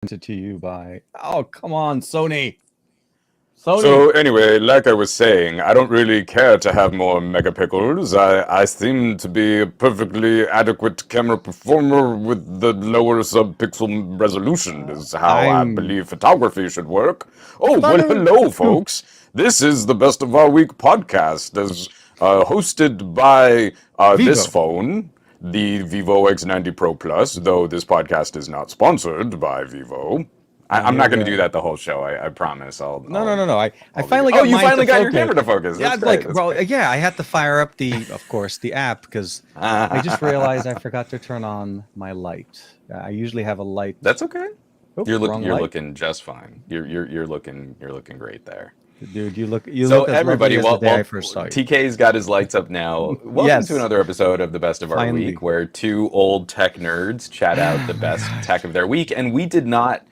Presented to you by. Oh, come on, Sony. Sony. So anyway, like I was saying, I don't really care to have more megapixels. I seem to be a perfectly adequate camera performer with the lower sub-pixel resolution is how I I'm. believe photography should work. Oh, I thought well, it was. hello, folks. This is the Best of Our Week podcast, as hosted by this Vivo. phone, the Vivo X90 Pro Plus, though this podcast is not sponsored by Vivo. Now I'm here not we going to do go. that the whole show. I promise. No, no, no, no. I I'll leave it. finally Oh, got you mine to finally got your focus. camera to focus. Yeah, That's great. like, That's well, great. yeah, I had to fire up of course, the app because I just realized I forgot to turn on my light. I usually have a light. That's okay. Oh, wrong You're light, looking just fine. You're looking great there. dude. You So look as lovely everybody, as the day I well, first saw you. TK's got his lights up now. Welcome to Yes, another episode of the Best of Our finally. Week, where two old tech nerds chat out the best tech of their week. And we did not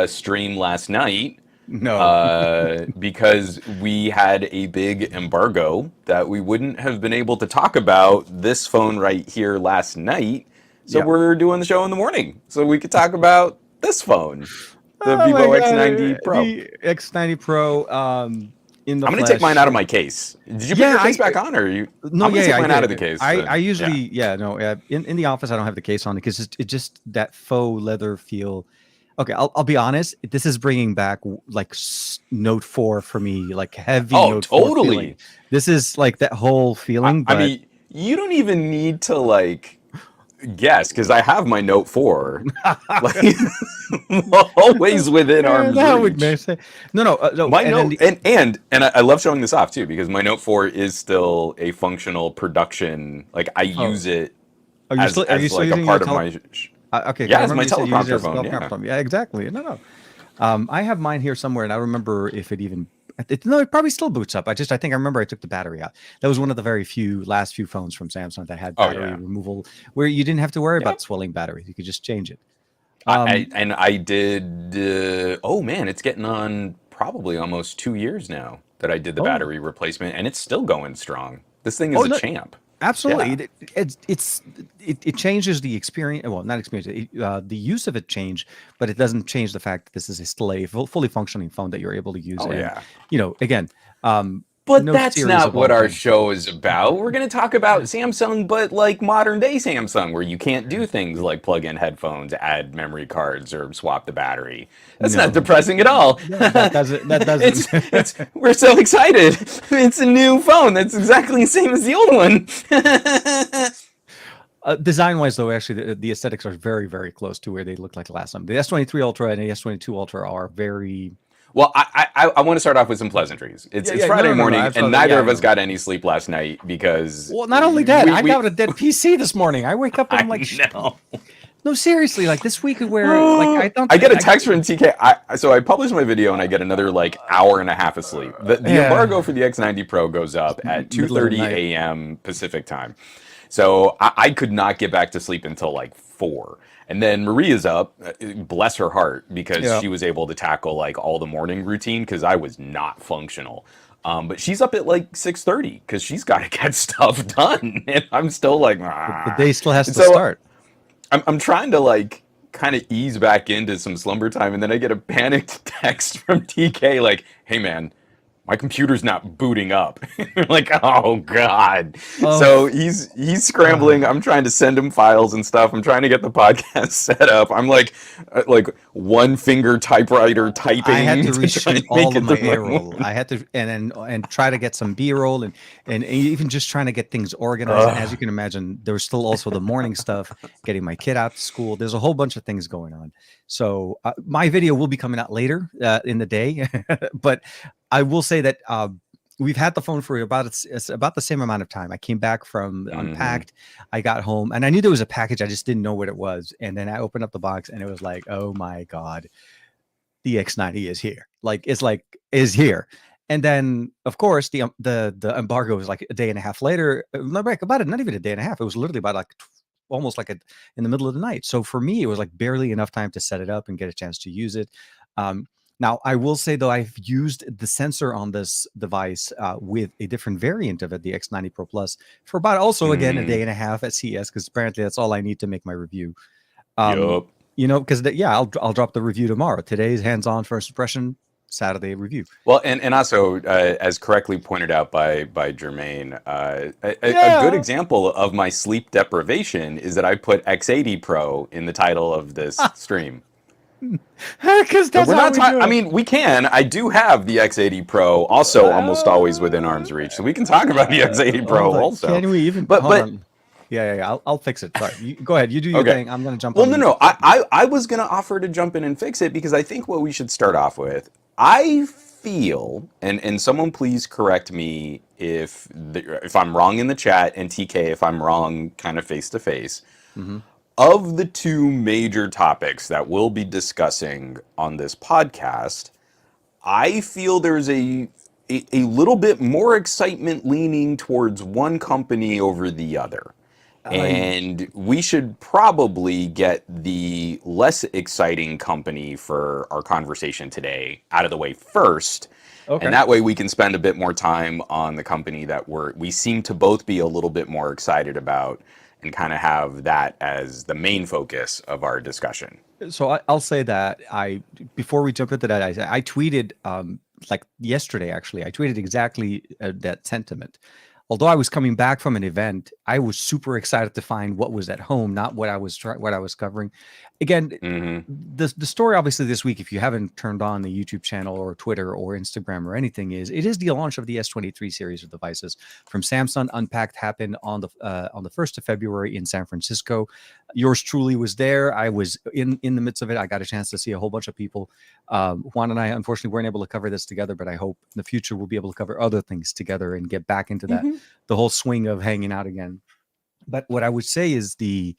stream last night No. because we had a big embargo that we wouldn't have been able to talk about this phone right here last night. So Yeah. we're doing the show in the morning so we could talk about this phone, the Oh my Vivo god, X90 Pro. the X90 Pro. In the I'm gonna take mine flesh. out of my case. Did you put Yeah, your case back on, or you? no, I'm gonna yeah, take I mine out of did. the case. I Yeah. usually, yeah, no, in the office I don't have the case on because it just that faux leather feel. Okay, I'll be honest. This is bringing back like Note 4 for me, like heavy Oh, Note 4 feeling. totally. This is like that whole feeling, I but mean, you don't even need to like guess because I have my Note 4, like always within arm's that would make reach. sense. No, no, My and then Note and I love showing this off too because my Note 4 is still a functional production. Like I oh, use it are you as still like a using your part of my. Okay, 'cause I Yeah, it's remember my you said you use it teleprompter as a phone. Yeah. teleprompter. Yeah, exactly. No. I have mine here somewhere, and I remember if it even. No, it probably still boots up. I think I remember I took the battery out. That was one of the last few phones from Samsung that had Oh battery yeah. removal, where you didn't have to worry about Yep. swelling batteries. You could just change it. I Um, and I did. Oh man, it's getting on probably almost 2 years now that I did the oh, battery replacement, and it's still going strong. This thing oh is a no, champ. absolutely. Yeah. It changes the experience. Well, not experience. The use of it changed, but it doesn't change the fact that this is still a fully functioning phone that you're able to use. Oh And yeah. again, But no that's series not of what all our things. show is about. We're going to talk about Samsung, but like modern day Samsung, where you can't do things like plug in headphones, add memory cards, or swap the battery. That's not No, depressing at all. no, that doesn't. That doesn't. It's we're so excited. It's a new phone that's exactly the same as the old one. Design-wise, though, actually, the aesthetics are very, very close to where they looked like last time. The S23 Ultra and the S22 Ultra are very. Well, I want to start off with some pleasantries. It's Yeah. No, Friday no, no, no. morning, and Absolutely. neither Yeah, I of us know. got any sleep last night because Well, not only that, I we got a dead PC this morning. I wake up and I I'm like, know. no, seriously, like this week where like I don't. I get a text from TK. So I publish my video and I get another like hour and a half of sleep. The embargo Yeah, for the X90 Pro goes up at middle of the 2:30 night. a.m. Pacific time. So I could not get back to sleep until like 4. And then Maria's up, bless her heart, because Yeah. she was able to tackle like all the morning routine because I was not functional. But she's up at like 6:30 because she's got to get stuff done, and I'm still like, The ah. day still has And to so start. I'm trying to like kind of ease back into some slumber time, and then I get a panicked text from TK like, "Hey man, my computer's not booting up." Like, oh god. Oh, So he's scrambling. I'm trying to send him files and stuff. I'm trying to get the podcast set up. I'm like one finger typewriter I had typing to to try reshoot and make all of it my to A my roll. I had to and try to get some B roll and even just trying to get things organized. And as you can imagine, there was still also the morning stuff, getting my kid out to school. There's a whole bunch of things going on. So my video will be coming out later in the day, but I will say that we've had the phone for it's about the same amount of time. I came back from Mhm. Unpacked. I got home and I knew there was a package. I just didn't know what it was. And then I opened up the box and it was like, oh my God, the X90 is here. Is here. And then of course the embargo was like a day and a half later. Not even a day and a half. It was literally about like almost like in the middle of the night. So for me, it was like barely enough time to set it up and get a chance to use it. Um, Now, I will say though, I've used the sensor on this device with a different variant of it, the X90 Pro Plus, for about also again a Mm. day and a half at CES because apparently that's all I need to make my review. Um, Yup. You know, because yeah, I'll drop the review tomorrow. Today's hands-on first impression, Saturday review. Well, and also, as correctly pointed out by Jermaine, a good Yeah, example of my sleep deprivation is that I put X80 Pro in the title of this stream. because But that's we're how not we talking. do I it. mean, we can. I do have the X80 Pro, also almost always within arm's reach, so we can talk about the X80 Pro Hold on. also. Can we even hold But on? Yeah. I'll fix it. Sorry. Go ahead. You do your okay. thing. I'm gonna jump Well, on the no. YouTube side. I was gonna offer to jump in and fix it because I think what we should start off with. I feel, and someone please correct me if I'm wrong in the chat, and TK if I'm wrong, kind of face to face. Mm-hmm. Of the two major topics that we'll be discussing on this podcast, I feel there's a little bit more excitement leaning towards one company over the other. And we should probably get the less exciting company for our conversation today out of the way first. Okay. And that way we can spend a bit more time on the company that we seem to both be a little bit more excited about and kind of have that as the main focus of our discussion. So I'll say that before we jump into that, I tweeted like yesterday actually. I tweeted exactly that sentiment. Although I was coming back from an event, I was super excited to find what was at home, not what I was covering. Again, the story obviously this week, if you haven't turned on the YouTube channel or Twitter or Instagram or anything, it is the launch of the S23 series of devices from Samsung. Unpacked happened on the 1st of February in San Francisco. Yours truly was there. I was in the midst of it. I got a chance to see a whole bunch of people. Juan and I unfortunately weren't able to cover this together, but I hope in the future we'll be able to cover other things together and get back into that the whole swing of hanging out again. But what I would say is the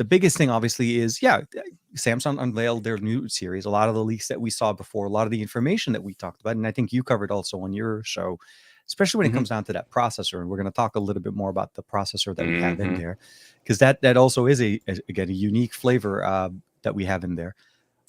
biggest thing obviously is, Samsung unveiled their new series. A lot of the leaks that we saw before, a lot of the information that we talked about, and I think you covered also on your show, especially when it comes down to that processor. And we're going to talk a little bit more about the processor that we have in there, because that also is again a unique flavor that we have in there.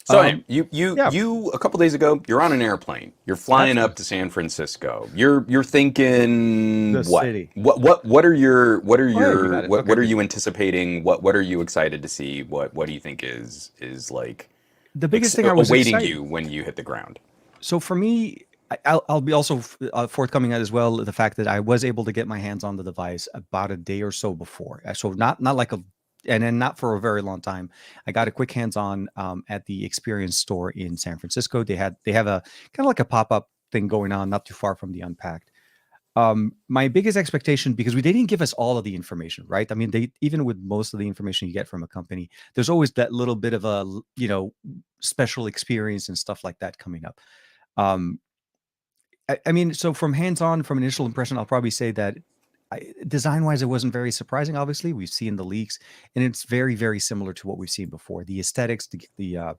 So you a couple days ago, you're on an airplane. You're flying up to San Francisco. You're thinking The what? city. What are you anticipating? What are you excited to see? What do you think is like The biggest thing I was awaiting excited. you when you hit the ground? So for me, I'll be also forthcoming as well the fact that I was able to get my hands on the device about a day or so before. So not like and then not for a very long time. I got a quick hands-on at the Experience store in San Francisco. They have a kind of like a pop-up thing going on, not too far from the Unpacked. My biggest expectation, because they didn't give us all of the information, right? I mean, even with most of the information you get from a company, there's always that little bit of a special experience and stuff like that coming up. I mean, so from hands-on, from initial impression, I'll probably say that design-wise, it wasn't very surprising. Obviously, we've seen the leaks, and it's very, very similar to what we've seen before. The aesthetics, the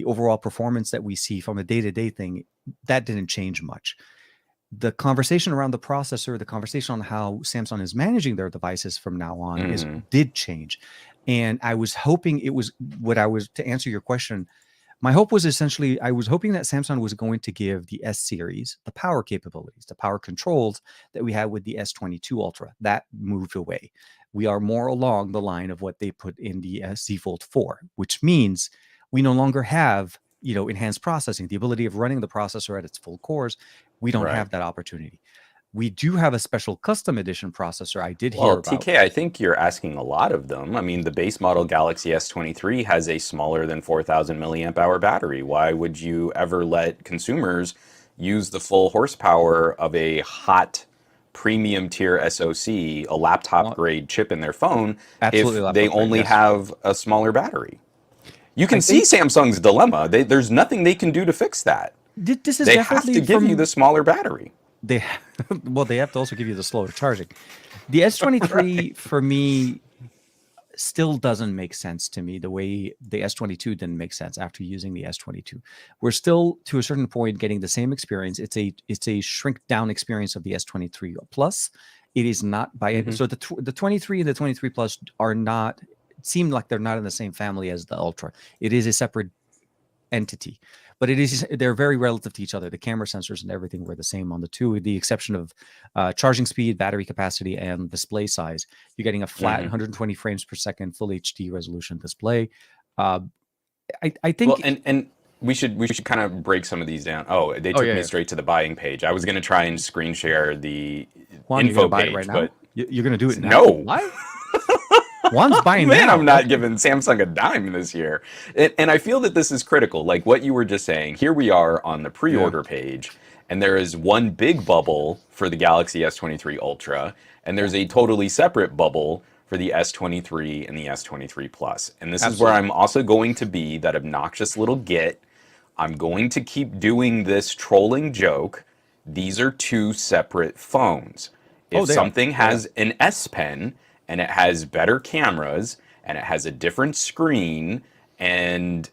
overall performance that we see from a day-to-day thing, that didn't change much. The conversation around the processor, the conversation on how Samsung is managing their devices from now on did change. And I was hoping to answer your question, my hope was essentially, I was hoping that Samsung was going to give the S series the power capabilities, the power controls that we had with the S22 Ultra. That moved away. We are more along the line of what they put in the Z Fold 4, which means we no longer have, enhanced processing, the ability of running the processor at its full cores. We don't have that opportunity. We do have a special custom edition processor. I did hear about. TK, I think you're asking a lot of them. I mean, the base model Galaxy S23 has a smaller than 4,000 milliamp hour battery. Why would you ever let consumers use the full horsepower of a hot premium tier SoC, a laptop grade chip in their phone, if they only have a smaller battery? You can see Samsung's dilemma. There's nothing they can do to fix that. They have to give you the smaller battery. They have to also give you the slower charging. The S23 for me still doesn't make sense to me the way the S22 didn't make sense after using the S22. We're still to a certain point getting the same experience. It's a shrink down experience of the S23 Plus. It is not by so the 23 and the 23 Plus seem like they're not in the same family as the Ultra. It is a separate entity, but they're very relative to each other. The camera sensors and everything were the same on the two, with the exception of charging speed, battery capacity, and display size. You're getting a flat 120 frames per second full HD resolution display. I think. Well, and we should kind of break some of these down. Oh, they Oh took yeah, me yeah. straight to the buying page. I was going to try and screen share the Juan, you're gonna info buy it right page, now. but You're gonna do it now. no. Why? Juan's buying Man, now. I'm not Okay. giving Samsung a dime this year. And I feel that this is critical. Like what you were just saying, here we are on the Yeah. pre-order page, and there is one big bubble for the Galaxy S23 Ultra, and there's a totally separate bubble for the S23 and the S23 Plus. And this is where Absolutely. I'm also going to be that obnoxious little git. I'm going to keep doing this trolling joke. These are two separate phones. Oh, If they are. something Yeah. Yeah. has an S Pen and it has better cameras and it has a different screen and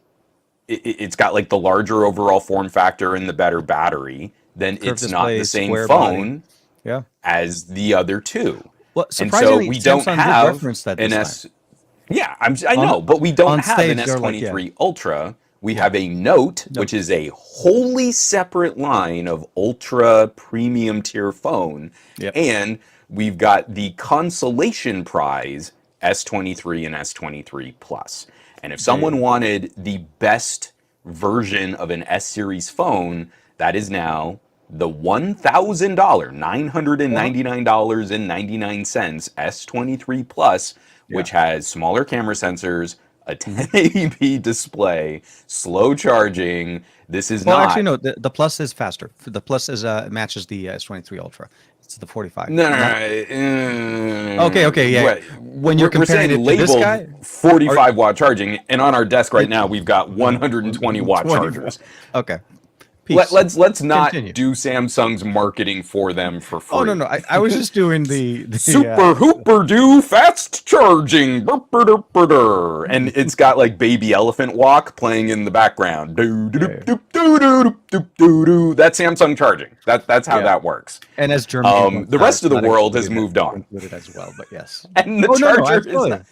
it's got like the larger overall form factor and the better battery, then Curved it's not the display, same square body. phone Yeah. as the other two. Well, And so surprisingly, we don't Samsung did have reference that an this time. S. Yeah, I On know, but we don't on have an stage, they're like, yeah, S23 Ultra. We yeah, have a Note, which note. is a wholly separate line of ultra premium tier phone, Yep. and we've got the consolation prize S23 and S23 Plus. And if someone They wanted the best version of an S series phone, that is now the $1,000, well, $999.99 S23 Plus, yeah. which has smaller camera sensors, a Mhm. 1080p display, slow charging. This is Well, actually, not. no. The plus is faster. The plus is matches the S23 Ultra. It's the 45. No, no, Not okay. no. Okay. Yeah. What? When you're We're comparing saying it to this labeled guy, or 45 watt charging, and on our desk right it, now we've got 120 watt 24. chargers. Okay. Peace. Let's not Continue. do Samsung's marketing for them for Oh no, no. free. I was just doing the Super hooper do fast charging, and it's got like baby elephant walk playing in the background. yeah, That's Samsung charging. That's how yeah. that works. And as Germany points The out, rest it's of the not world has included. moved on, Included as well, but yes. and the Oh no, no, charger is not. absolutely.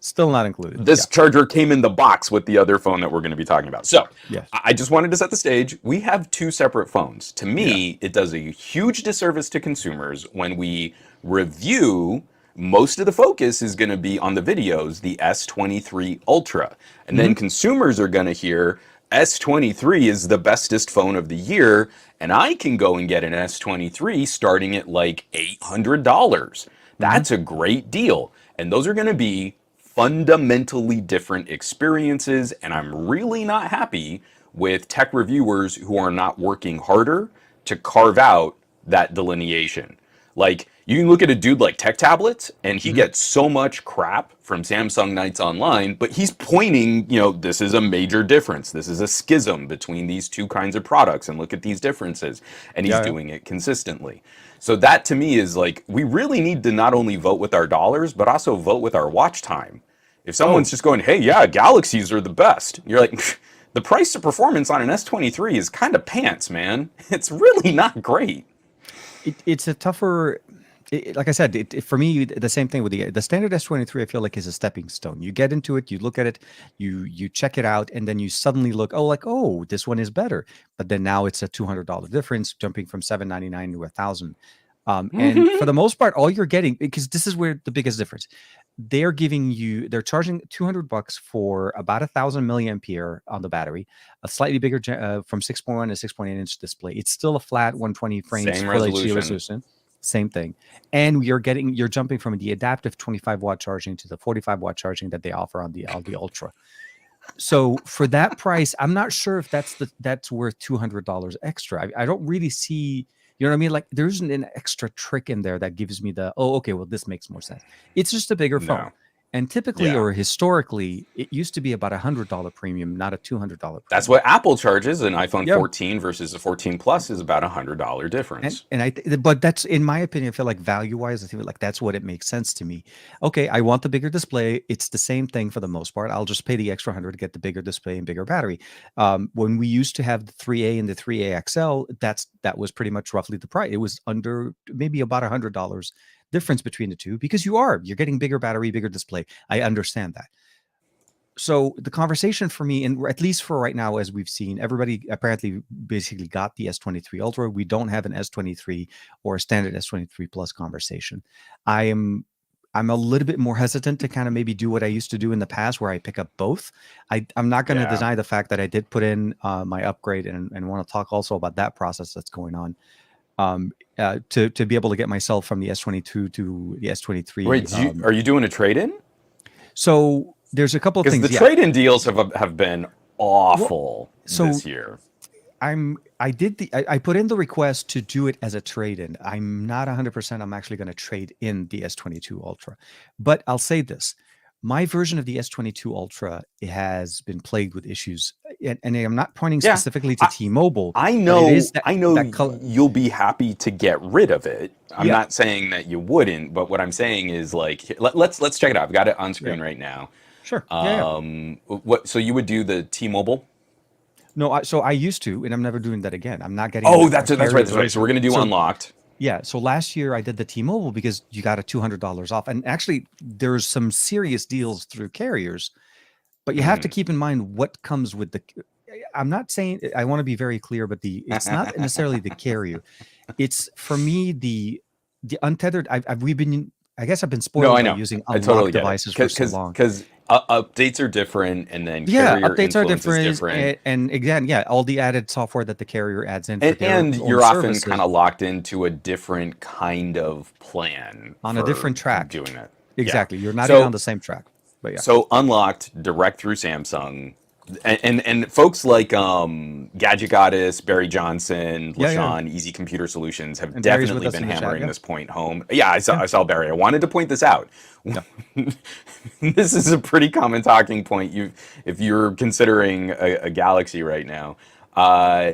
Still not included. This Yeah. charger came in the box with the other phone that we're going to be talking about. So Yes. I just wanted to set the stage. We have two separate phones. To Yeah. me, it does a huge disservice to consumers when we review. Most of the focus is going to be on the videos, the S23 Ultra. And Hmm. then consumers are going to hear S23 is the bestest phone of the year. And I can go and get an S23 starting at like $800. Hmm. That's a great deal. And those are going to be fundamentally different experiences, and I'm really not happy with tech reviewers who are not working harder to carve out that delineation. Like, you can look at a dude like Tech Tablets, and he Hmm. gets so much crap from Samsung Nights Online, but he's pointing, this is a major difference. This is a schism between these two kinds of products, and look at these differences. And he's Yeah, yeah. doing it consistently. So that to me is like, we really need to not only vote with our dollars, but also vote with our watch time. If someone's Oh, just going, hey, yeah, Galaxies are the best, you're like, the price to performance on an S23 is kind of pants, man. It's really not great. it's a tougher. Like I said, for me, the same thing with the standard S23. I feel like is a stepping stone. You get into it, you look at it, you check it out, and then you suddenly look, oh, this one is better. But then now it's a $200 difference, jumping from $799 to $1,000. And for the most part, all you're getting, because this is where the biggest difference, they're charging $200 for about 1,000 milliampere on the battery, a slightly bigger from 6.1 to 6.8 inch display. It's still a flat 120 frames Same full HD resolution. resolution. Same thing. And you're jumping from the adaptive 25 watt charging to the 45 watt charging that they offer on the Ultra. So for that price, I'm not sure if that's worth $200 extra. I don't really see, you know what I mean? Like there isn't an extra trick in there that gives me okay, well, this makes more sense. It's just a bigger phone. No. And typically Yeah. or historically, it used to be about $100 premium, not a $200 premium. That's what Apple charges. An iPhone Yeah. 14 versus a 14 Plus is about $100 difference. But that's, in my opinion, I feel like value-wise, I feel like that's what it makes sense to me. Okay, I want the bigger display. It's the same thing for the most part. I'll just pay the extra 100 to get the bigger display and bigger battery. When we used to have the 3A and the 3A XL, that was pretty much roughly the price. It was under maybe about $100 difference between the two, because you're getting bigger battery, bigger display. I understand that. So the conversation for me, and at least for right now, as we've seen, everybody apparently basically got the S23 Ultra. We don't have an S23 or a standard S23 Plus conversation. I am I'm a little bit more hesitant to kind of maybe do what I used to do in the past where I pick up both. I'm not going to Yeah. deny the fact that I did put in my upgrade and want to talk also about that process that's going on to be able to get myself from the S22 to the S23. Wait, are you doing a trade-in? So there's a couple of Because things. the trade-in deals have been awful so this year. I put in the request to do it as a trade-in. I'm not 100%. I'm actually going to trade in the S22 Ultra, but I'll say this: my version of the S22 Ultra has been plagued with issues, and I'm not pointing Yeah, specifically to T-Mobile. I but know. it is I know that color. you'll be happy to get rid of it. I'm Yeah, not saying that you wouldn't, but what I'm saying is like, let's check it out. I've got it on yeah, screen right now. sure, yeah. What? So you would do the T-Mobile? No, so I used to, and I'm never doing that again. I'm not getting Oh, a that's right. carrier That's right. So we're version. gonna do So unlocked. yeah, so last year I did the T-Mobile because you got a $200 off, and actually there's some serious deals through carriers. But you have to Mhm. keep in mind what comes with the. I'm not saying I want to be very clear, but it's not necessarily the carrier. It's for me the untethered. I guess I've been No, I spoiled by know. using I totally unlocked get it. devices for so long. Because updates are different, and then Yeah, carrier updates are influence is different, different. and again, yeah, all the added software that the carrier adds in for their And own you're often kind services of locked into a different kind of plan on a for different track. doing it. Yeah. Exactly, you're not even on So the same track. But yeah, so unlocked direct through Samsung. And folks like Gadget Goddess, Barry Johnson, yeah, LaShawn, Easy Computer Solutions have and Barry's with definitely us been in the chat. hammering Yeah, this point home. Yeah, yeah, I saw Barry. I wanted to point this out. yeah. This is a pretty common talking point. If you're considering a Galaxy right now.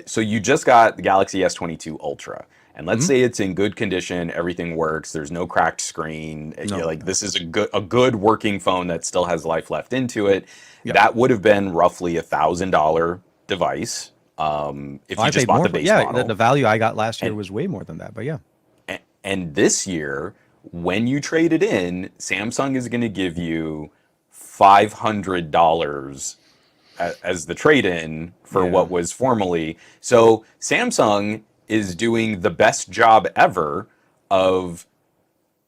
So you just got the Galaxy S22 Ultra, and let's Mhm. say it's in good condition, everything works. There's no cracked screen. No, Like this is a good working phone that still has life left into it. yeah. That would have been roughly $1,000 device if you I just paid bought more the for base the model. value I got last year And was way more than that. But yeah, and this year, when you trade it in, Samsung is going to give you $500 as the trade-in for yeah. what was formerly. So Samsung is doing the best job ever of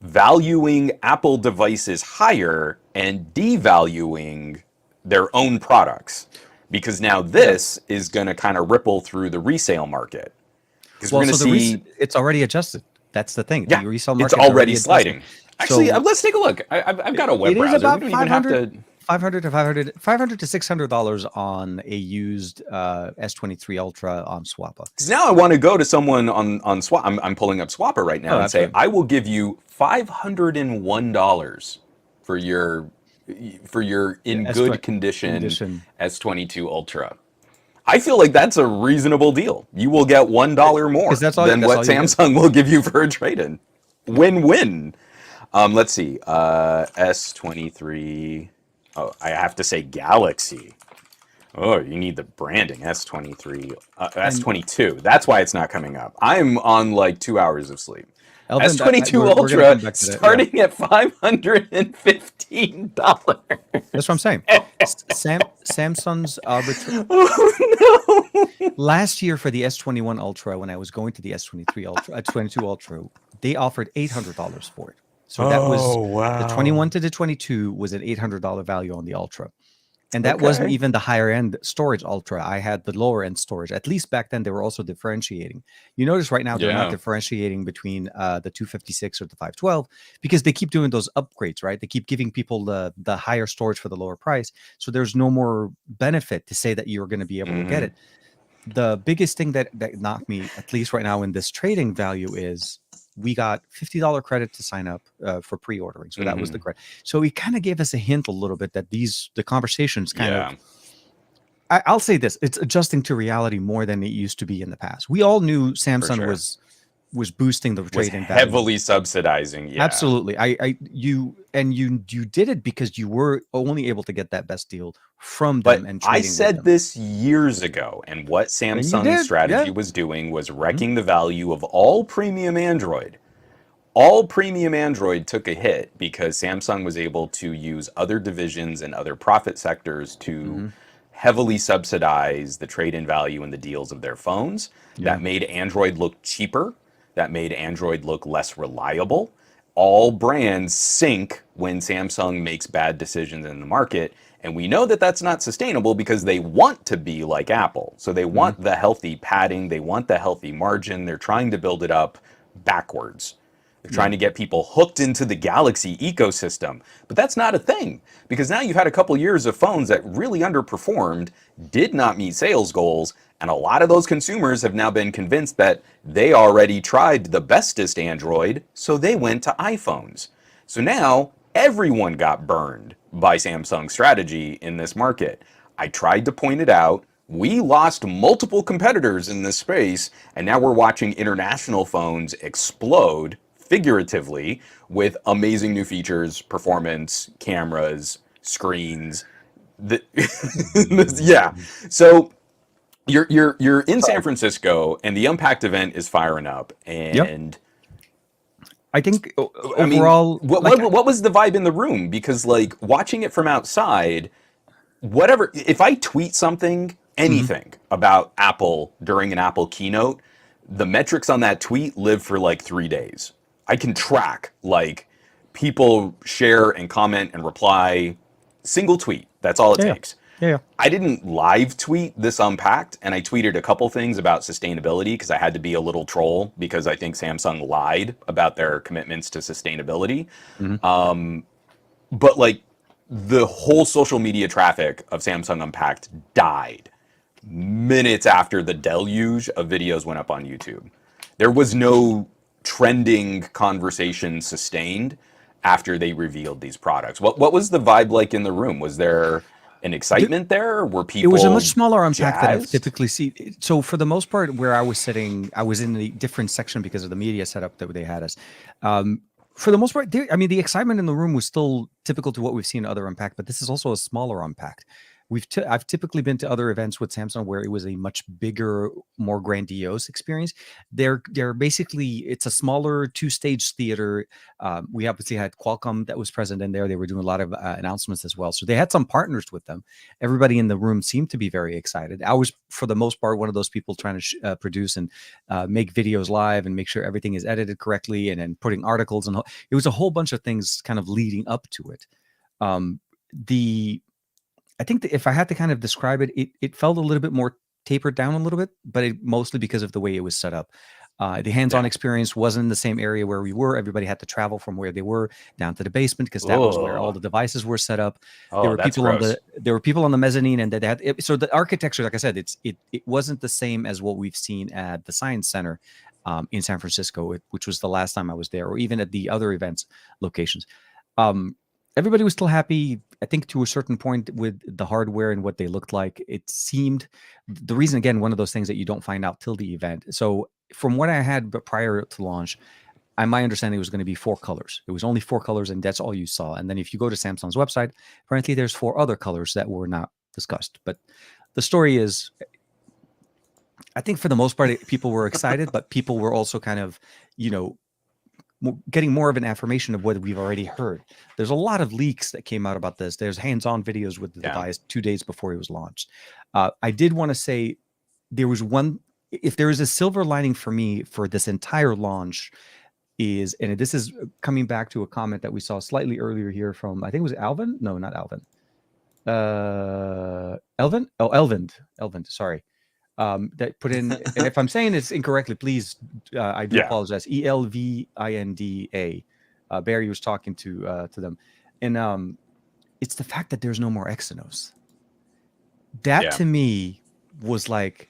valuing Apple devices higher and devaluing their own products. Because now Yeah. this is going to kind of ripple through the resale market. Because we're Well, going so to see, it's already adjusted. That's the thing. yeah, The resale it's market's already already adjusted. sliding. Actually, So let's take a look. I've got a web it is browser. We about don't even have to. 500 to $600 on a used S23 Ultra on Swappa. Because now I want to go to someone on Swap. I'm pulling up Swapper right now Oh, and say absolutely. I will give you $501 for your Yeah, in S20 good condition condition. S22 Ultra. I feel like that's a reasonable deal. You will get $1 Because more than that's what all you get. Samsung will give you for a trade-in. Win-win. Let's see. S23. Oh, I have to say Galaxy. Oh, you need the branding. S23. And S22. That's why it's not coming up. I'm on like 2 hours of sleep. Elvin, S22 we're gonna come Ultra back to that. Yeah, starting at $515. that's what I'm saying. Samsung's Oh no. last year for the S21 Ultra, when I was going to the S23 Ultra, 22 Ultra, they offered $800 for it. So that was Oh the 21 wow. to the 22 was an $800 value on the Ultra. And that wasn't Okay. even the higher end storage Ultra. I had the lower end storage. At least back then, they were also differentiating. You notice right now they're not Yeah. differentiating between the 256 or the 512 because they keep doing those upgrades, right? They keep giving people the higher storage for the lower price. So there's no more benefit to say that you're going to be able to get Hmm. it. The biggest thing that knocked me, at least right now in this trading value, is we got $50 credit to sign up for pre-ordering. So that was the Hmm. credit. So it kind of gave us a hint a little bit that the conversations kind of, Yeah. I'll say this, it's adjusting to reality more than it used to be in the past. We all knew For Samsung sure. was boosting the Was trade-in value. heavily subsidizing. Yeah. Absolutely. You did it because you were only able to get that best deal from them But and I trading with said them. this years ago, and what And you Samsung's did. strategy Yeah. was doing was Mhm. wrecking the value of all premium Android. All premium Android took a hit because Samsung was able to use other divisions and other profit sectors to Mhm. heavily subsidize the trade-in value and the deals of their phones. Yeah. That made Android look cheaper. That made Android look less reliable. all brands sink when Samsung makes bad decisions in the market. And we know that that's not sustainable because they want to be like Apple. So they want the healthy padding, they want the healthy margin. They're trying to build it up backwards. They're trying to get people hooked into the Galaxy ecosystem. But that's not a thing because now you've had a couple years of phones that really underperformed, did not meet sales goals, and a lot of those consumers have now been convinced that they already tried the bestest Android, so they went to iPhones. So now everyone got burned by Samsung's strategy in this market. I tried to point it out. We lost multiple competitors in this space, and now we're watching international phones explode figuratively with amazing new features, performance, cameras, screens. Yeah. So you're in San Francisco, and the Unpacked event is firing up, and I think I mean, overall, what was the vibe in the room? Because like watching it from outside, whatever, if I tweet something, anything about Apple during an Apple keynote, the metrics on that tweet live for like 3 days. I can track like people share and comment and reply, single tweet. That's all it takes. Yeah. I didn't live tweet this Unpacked, and I tweeted a couple things about sustainability because I had to be a little troll because I think Samsung lied about their commitments to sustainability. But like the whole social media traffic of Samsung Unpacked died minutes after the deluge of videos went up on YouTube. There was no trending conversation sustained after they revealed these products. What was the vibe like in the room? Was there an excitement there? Were people? It was a much smaller Unpacked than I've jazzed? typically seen. So for the most part, where I was sitting, I was in the different section because of the media setup that they had us. For the most part, I mean, the excitement in the room was still typical to what we've seen in other Unpacked, but this is also a smaller Unpacked. I've typically been to other events with Samsung where it was a much bigger, more grandiose experience. They're basically, it's a smaller 2-stage theater. We obviously had Qualcomm that was present in there. They were doing a lot of announcements as well. So they had some partners with them. Everybody in the room seemed to be very excited. I was, for the most part, one of those people trying to produce and make videos live and make sure everything is edited correctly, and then putting articles, and it was a whole bunch of things kind of leading up to it. I think that if I had to kind of describe it, it felt a little bit more tapered down a little bit, but mostly because of the way it was set up. The hands-on experience wasn't in the same area where we were. Everybody had to travel from where they were down to the basement because that was where all the devices were set up. There were people on the mezzanine, and so the architecture, like I said, it wasn't the same as what we've seen at the Science Center in San Francisco, which was the last time I was there, or even at the other events locations. Everybody was still happy, I think, to a certain point with the hardware and what they looked like. It seemed, the reason, again, one of those things that you don't find out till the event. So from what I had prior to launch, my understanding was going to be 4 colors. It was only 4 colors, and that's all you saw. And then if you go to Samsung's website, apparently there's 4 other colors that were not discussed. But the story is, I think for the most part, people were excited, but people were also kind of, getting more of an affirmation of what we've already heard. There's a lot of leaks that came out about this. There's hands-on videos with the device 2 days before it was launched. I did want to say there was one, if there is a silver lining for me for this entire launch is, and this is coming back to a comment that we saw slightly earlier here from, I think it was Alvin. No, not Alvin. Elvin? Oh, Elvin, sorry. That put in, and if I'm saying this incorrectly, please, I do apologize. ELVINDA. Barry was talking to them, and it's the fact that there's no more exynos. That to me was like,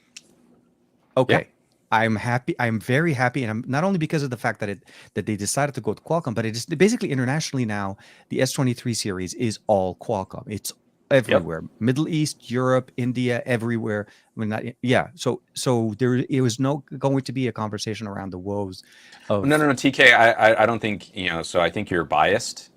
okay, I'm happy. I'm very happy, and I'm not only because of the fact that they decided to go with Qualcomm, but it is basically internationally now. The S23 series is all Qualcomm. It's everywhere, Middle East, Europe, India, everywhere. I mean, so there, it was going to be a conversation around the woes of No, TK, I don't think, so I think you're biased.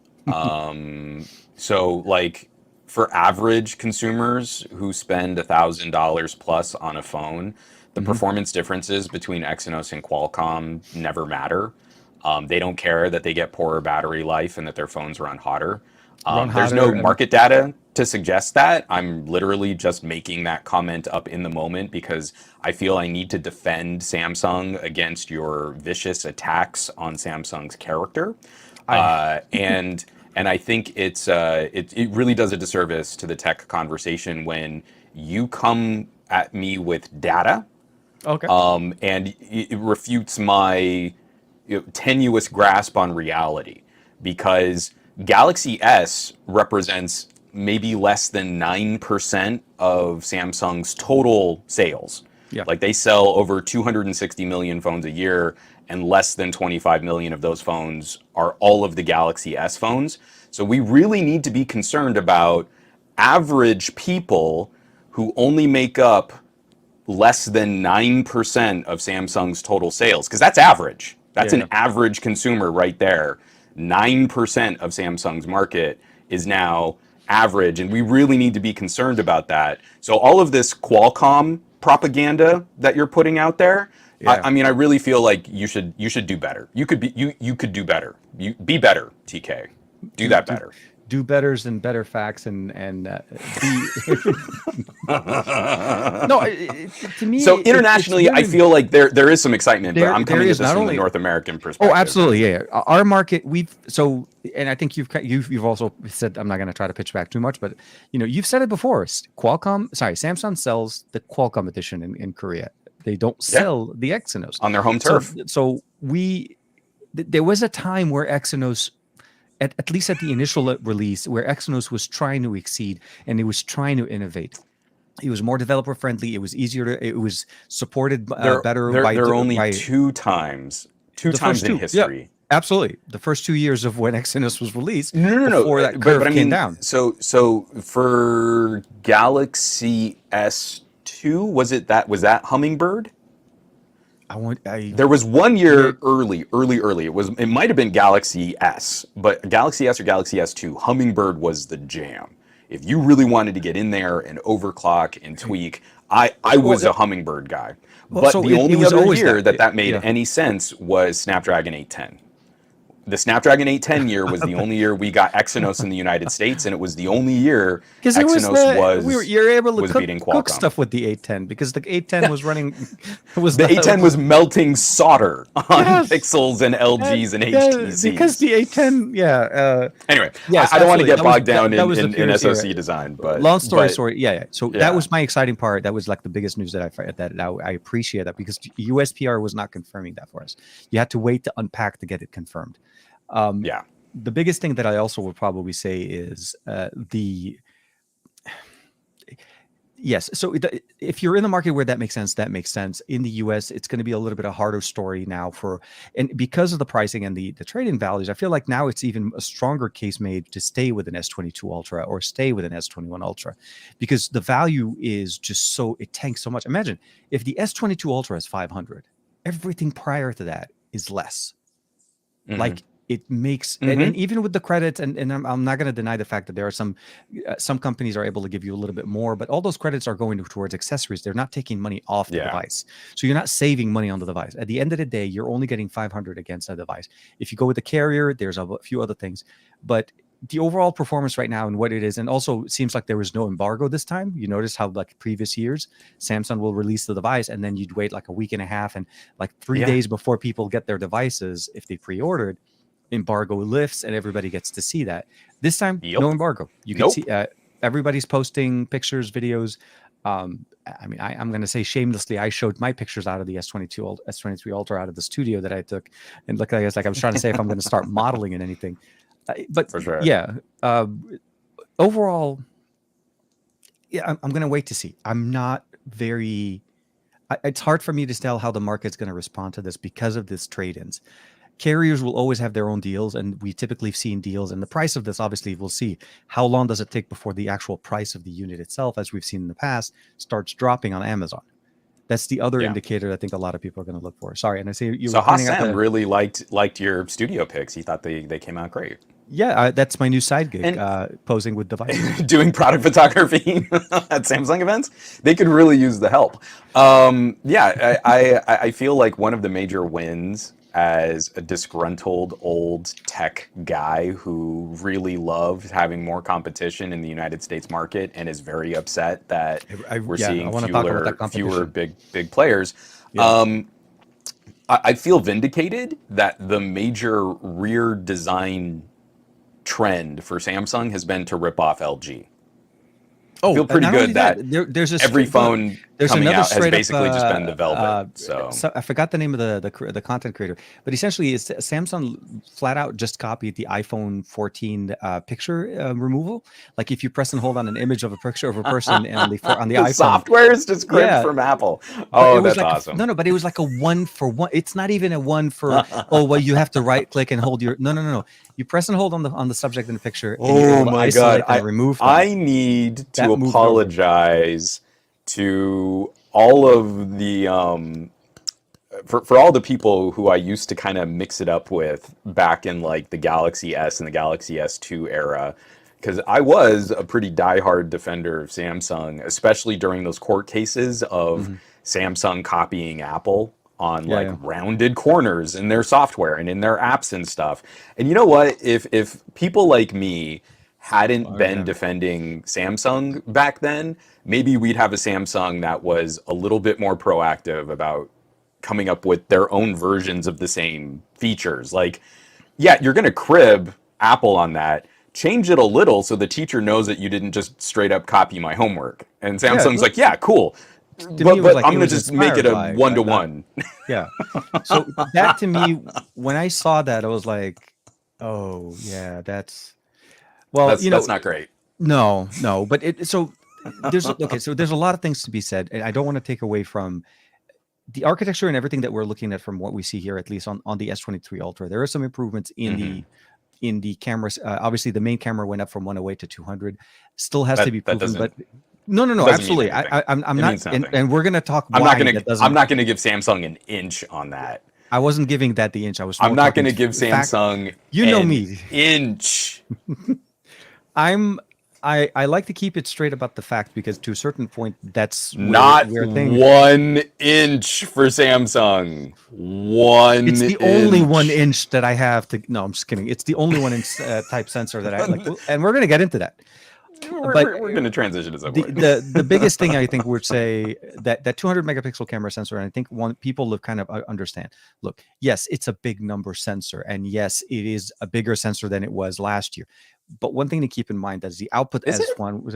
So like for average consumers who spend $1,000 plus on a phone, the performance differences between Exynos and Qualcomm never matter. They don't care that they get poorer battery life and that their phones run hotter. There's no market data to suggest that. I'm literally just making that comment up in the moment because I feel I need to defend Samsung against your vicious attacks on Samsung's character. And I think it really does a disservice to the tech conversation when you come at me with data, Okay. and it refutes my tenuous grasp on reality, because Galaxy S represents maybe less than 9% of Samsung's total sales. Yeah. Like, they sell over 260 million phones a year, and less than 25 million of those phones are all of the Galaxy S phones. So we really need to be concerned about average people who only make up less than 9% of Samsung's total sales, because that's average. That's an average consumer right there. 9% of Samsung's market is now average, and we really need to be concerned about that. So all of this Qualcomm propaganda that you're putting out there, I mean, I really feel like you should do better. You could do better. You be better, TK. Do that better. Do betters and better facts and be no, to me. So internationally, I feel like there is some excitement, but I'm coming at this from the North American perspective. Oh, absolutely, yeah. Our market, and I think you've also said, I'm not going to try to pitch back too much, but you've said it before. Samsung sells the Qualcomm edition in Korea. They don't sell the Exynos on their home turf. So there was a time where Exynos, at least at the initial release, where Exynos was trying to exceed and it was trying to innovate. It was more developer friendly. It was easier it was supported better. There are only two times in history. Yeah, absolutely. The first 2 years of when Exynos was released. No. Before that curve came down. So for Galaxy S2, was that Hummingbird? There was 1 year early. It might have been Galaxy S, but Galaxy S or Galaxy S2, Hummingbird was the jam. If you really wanted to get in there and overclock and tweak, I was a Hummingbird guy. But the only other year that made any sense was Snapdragon 810. The Snapdragon 810 year was the only year we got Exynos in the United States, and it was the only year Exynos you're able to beating Qualcomm. Cook stuff with the 810 because the 810 was running. The 810 was melting solder on Pixels and LGs and HTCs. Because the 810, anyway, I don't want to get bogged down in SoC design, but long story short, So that was my exciting part. That was like the biggest news that I appreciate that, because USPR was not confirming that for us. You had to wait to unpack to get it confirmed. The biggest thing that I also would probably say is so if you're in the market where that makes sense, that makes sense. In the US, it's going to be a little bit a harder story now and because of the pricing and the trade-in values, I feel like now it's even a stronger case made to stay with an S22 Ultra or stay with an S21 Ultra, because the value is just it tanks so much. Imagine if the S22 Ultra is 500, everything prior to that is less. Mm-hmm. Like, it makes, and even with the credits, and I'm not going to deny the fact that there are some companies are able to give you a little bit more, but all those credits are going towards accessories. They're not taking money off the device. So you're not saving money on the device. At the end of the day, you're only getting 500 against a device. If you go with the carrier, there's a few other things, but the overall performance right now and what it is, and also it seems like there was no embargo this time. You notice how like previous years, Samsung will release the device and then you'd wait like a week and a half and like 3 days before people get their devices, if they pre-ordered, embargo lifts and everybody gets to see that. This time, no embargo. You can see everybody's posting pictures, videos. I mean, I'm going to say shamelessly, I showed my pictures out of the S23 Ultra out of the studio that I took, and look, I was trying to say if I'm going to start modeling in anything, but for sure. Overall, I'm going to wait to see. I'm not very. It's hard for me to tell how the market's going to respond to this because of this trade-ins. Carriers will always have their own deals, and we typically have seen deals. And the price of this, obviously, we'll see how long does it take before the actual price of the unit itself, as we've seen in the past, starts dropping on Amazon. That's the other indicator I think a lot of people are going to look for. Sorry, and I say you. So Hassan really liked your studio pics. He thought they came out great. Yeah, that's my new side gig, posing with devices. Doing product photography at Samsung events. They could really use the help. I feel like one of the major wins as a disgruntled old tech guy who really loved having more competition in the United States market and is very upset that we're seeing fewer big players. Yeah. I feel vindicated that the major rear design trend for Samsung has been to rip off LG. I feel pretty not good only that there's a every straight- phone there's coming another out has straight up, basically just been the Velvet. So I forgot the name of the content creator, but essentially, it's Samsung flat out just copied the iPhone 14 picture removal. Like if you press and hold on an image of a picture of a person on the iPhone, software is just cribbed Yeah. from Apple. but it Oh, was that's like awesome. but it was like a 1-for-1. It's not even a 1 for oh well, you have to right click and hold your no. You press and hold on the subject in the picture. And you're Oh able to my isolate God. and remove them. I need to That moved over. apologize to all of the for all the people who I used to kind of mix it up with back in like the Galaxy S and the Galaxy S2 era, because I was a pretty diehard defender of Samsung, especially during those court cases of Samsung copying Apple on Yeah, like yeah. rounded corners in their software and in their apps and stuff. And you know what? If people like me hadn't been defending Samsung back then, maybe we'd have a Samsung that was a little bit more proactive about coming up with their own versions of the same features. Like, yeah, you're going to crib Apple on that. Change it a little so the teacher knows that you didn't just straight up copy my homework. And Samsung's like, yeah, cool. To me, it was like I'm it going to was just make it inspired a by one-to-one. Yeah. So that to me, when I saw that, I was like, oh yeah, that's well, That's not great. no, but so there's so there's a lot of things to be said, and I don't want to take away from the architecture and everything that we're looking at from what we see here, at least on the S23 Ultra. There are some improvements in the cameras. Obviously, the main camera went up from 108 to 200. Still has to be proven, but no, doesn't mean absolutely. anything. I'm It not, means nothing. and we're gonna talk. I'm why not going that to. doesn't- I'm not going to give Samsung an inch on that. I wasn't giving that the inch. I was. I'm more not talking going to give fact- Samsung. You know an me. Inch. I like to keep it straight about the fact, because to a certain point, that's Not where things. 1 inch for Samsung. It's the only inch. 1 inch that I have to. No, I'm just kidding. It's the only 1 inch type sensor that I like, and we're gonna get into that. We're going to transition to some point. The biggest thing I think would say that 200 megapixel camera sensor, and I think people have kind of understand. Look, yes, it's a big number sensor, and yes, it is a bigger sensor than it was last year. But one thing to keep in mind is the output S1 was.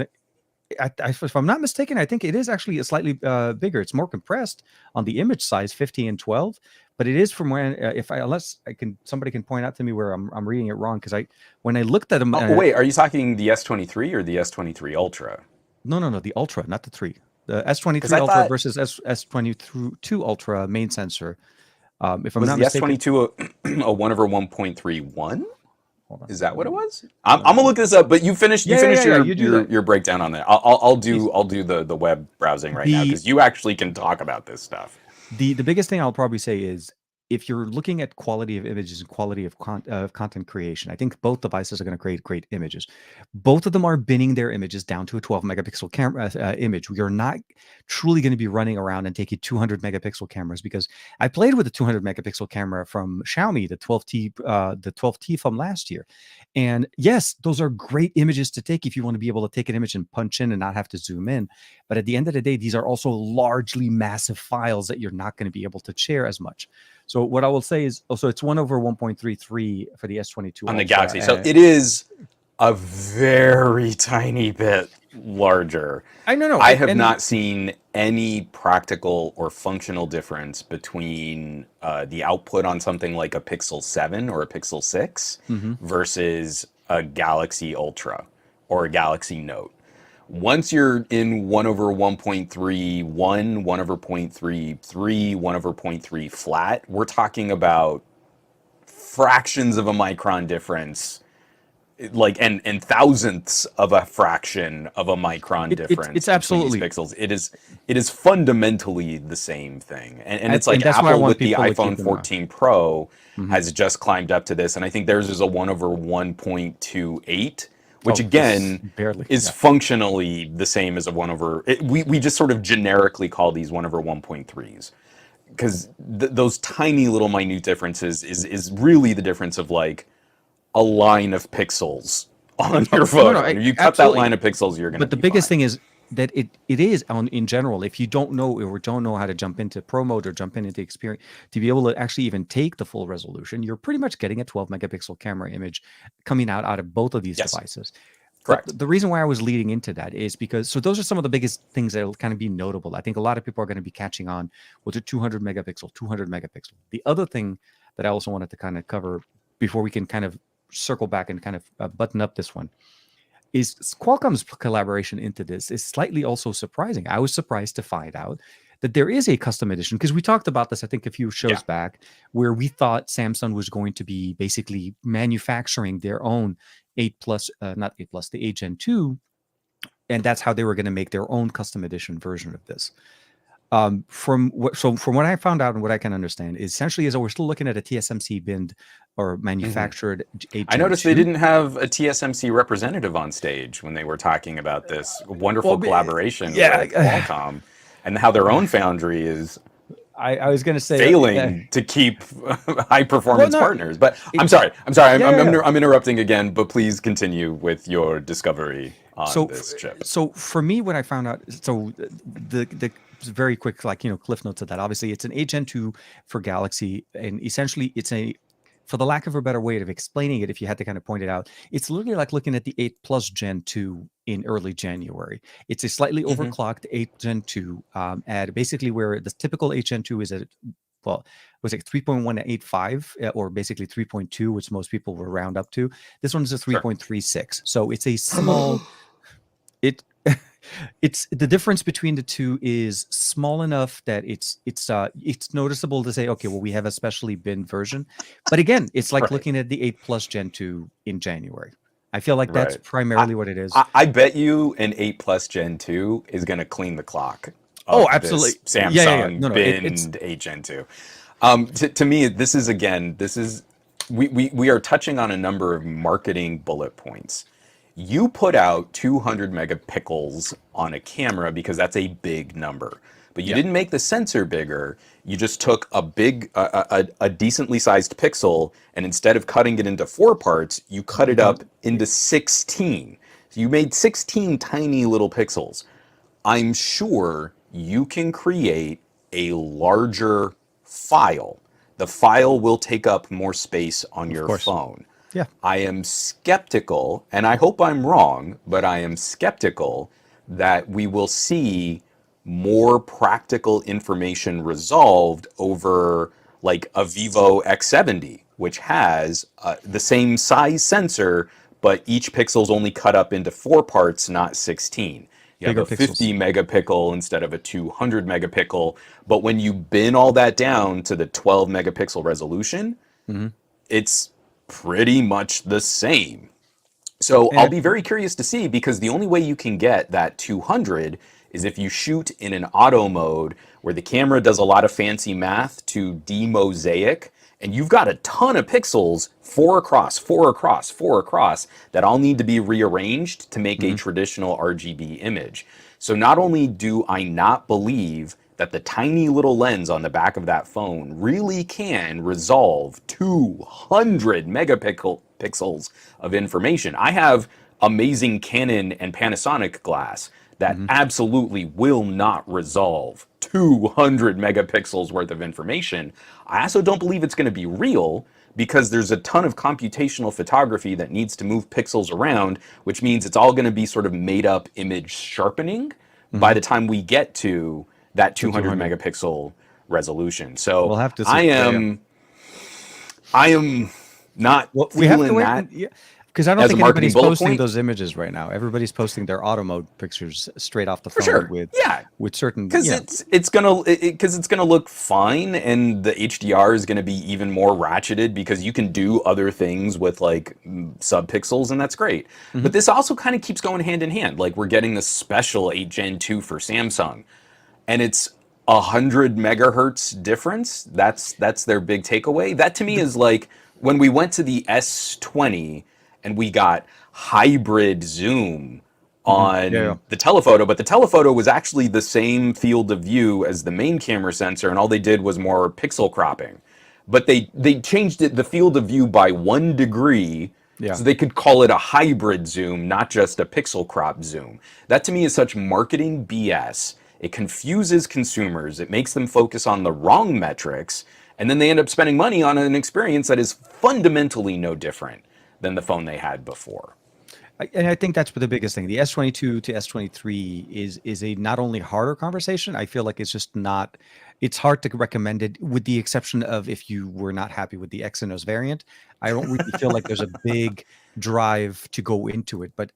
If I'm not mistaken, I think it is actually a slightly bigger. It's more compressed on the image size, 50 and 12. But it is from when, unless somebody can point out to me where I'm reading it wrong, because when I looked at them. Wait, are you talking the S23 or the S23 Ultra? No, the Ultra, not the 3. The S23 I Ultra thought- versus S22 Ultra main sensor. If I'm Was not the mistaken, S22 a 1 over 1.31? Is that what it was? I'm gonna look this up, but you finish Yeah, you do that. your breakdown on that. I'll do the web browsing right now, because you actually can talk about this stuff. The biggest thing I'll probably say is, if you're looking at quality of images and quality of content creation, I think both devices are going to create great images. Both of them are binning their images down to a 12 megapixel camera image. We are not truly going to be running around and taking 200 megapixel cameras, because I played with the 200 megapixel camera from Xiaomi, the 12T from last year. And yes, those are great images to take if you want to be able to take an image and punch in and not have to zoom in. But at the end of the day, these are also largely massive files that you're not going to be able to share as much. So what I will say is also it's 1 over 1.33 for the S22 On the Ultra, Galaxy. So it is a very tiny bit larger. I know. I have not seen any practical or functional difference between the output on something like a Pixel 7 or a Pixel 6 versus a Galaxy Ultra or a Galaxy Note. Once you're in 1 over 1.31, 1 over 0.33, 1 over 0.3 flat, we're talking about fractions of a micron difference, like and thousandths of a fraction of a micron difference. It's absolutely between these pixels. It is fundamentally the same thing, and it's like that's why I Apple want with the people to keep iPhone in mind. 14 Pro has just climbed up to this, and I think theirs is a 1 over 1.28. Which again barely, is functionally the same as a 1 over. We just sort of generically call these 1 over 1.3s, because those tiny little minute differences is really the difference of like a line of pixels on your phone. No, If you cut absolutely. that line of pixels, you're gonna. But the biggest thing is, that it is in general, if you don't know or don't know how to jump into pro mode or jump into experience to be able to actually even take the full resolution, you're pretty much getting a 12 megapixel camera image coming out of both of these devices. Correct. But the reason why I was leading into that is because, so those are some of the biggest things that will kind of be notable. I think a lot of people are going to be catching on with the 200 megapixel. The other thing that I also wanted to kind of cover before we can kind of circle back and kind of button up this one is Qualcomm's collaboration into this is slightly also surprising. I was surprised to find out that there is a custom edition, because we talked about this, I think, a few shows back, where we thought Samsung was going to be basically manufacturing their own 8 plus, not 8 plus, the 8 Gen 2, and that's how they were going to make their own custom edition version of this. From what I found out and what I can understand is essentially is we're still looking at a TSMC binned or manufactured. I noticed they didn't have a TSMC representative on stage when they were talking about this wonderful collaboration with Qualcomm and how their own foundry is. I was going to say failing to keep high performance partners, but I'm sorry. I'm interrupting again, but please continue with your discovery on this chip. So for me, when I found out, so the very quick, cliff notes of that. Obviously, it's an 8 Gen 2 for Galaxy, and essentially it's for the lack of a better way of explaining it, if you had to kind of point it out, it's literally like looking at the 8 Plus Gen 2 in early January. It's a slightly overclocked 8 Gen 2 at basically where the typical 8 Gen 2 is at, well, was it 3.1 to 8.5 or basically 3.2, which most people will round up to. This one's a 3.36. So it's a small, it's the difference between the two is small enough that it's noticeable to say, okay, well, we have a specially binned version. But again, it's like looking at the 8 Plus Gen 2 in January. I feel like that's primarily what it is. I bet you an 8 Plus Gen 2 is going to clean the clock. Oh, absolutely. Samsung binned 8 Gen 2. To me, this is we are touching on a number of marketing bullet points. You put out 200 megapixels on a camera because that's a big number, but you didn't make the sensor bigger. You just took a decently sized pixel, and instead of cutting it into 4 parts, you cut it up into 16. So you made 16 tiny little pixels. I'm sure you can create a larger file. The file will take up more space on your phone. Yeah. I am skeptical, and I hope I'm wrong, but I am skeptical that we will see more practical information resolved over like a Vivo X70, which has the same size sensor, but each pixel's only cut up into 4 parts, not 16. You have a 50 megapixel instead of a 200 megapixel, but when you bin all that down to the 12 megapixel resolution, it's pretty much the same. So I'll be very curious to see, because the only way you can get that 200 is if you shoot in an auto mode where the camera does a lot of fancy math to demosaic, and you've got a ton of pixels, 4 across, 4 across, 4 across, that all need to be rearranged to make a traditional RGB image. So not only do I not believe that the tiny little lens on the back of that phone really can resolve 200 megapixels of information. I have amazing Canon and Panasonic glass that absolutely will not resolve 200 megapixels worth of information. I also don't believe it's going to be real, because there's a ton of computational photography that needs to move pixels around, which means it's all going to be sort of made up image sharpening by the time we get to that 200 megapixel resolution. So we'll have to see. I am not feeling that. Because I don't think anybody's posting those images right now. Everybody's posting their auto mode pictures straight off the phone with certain, because it's gonna look fine, and the HDR is gonna be even more ratcheted because you can do other things with like subpixels, and that's great. But this also kind of keeps going hand in hand. Like, we're getting the special 8 Gen 2 for Samsung, and it's 100 megahertz difference. That's their big takeaway. That to me is like when we went to the S20 and we got hybrid zoom on the telephoto, but the telephoto was actually the same field of view as the main camera sensor, and all they did was more pixel cropping. But they changed the field of view by 1 degree Yeah. So they could call it a hybrid zoom, not just a pixel crop zoom. That to me is such marketing BS. It confuses consumers. It makes them focus on the wrong metrics. And then they end up spending money on an experience that is fundamentally no different than the phone they had before. And I think that's the biggest thing. The S22 to S23 is a not only harder conversation. I feel like it's just not. It's hard to recommend it, with the exception of if you were not happy with the exynos variant. I don't really feel like there's a big drive to go into it. But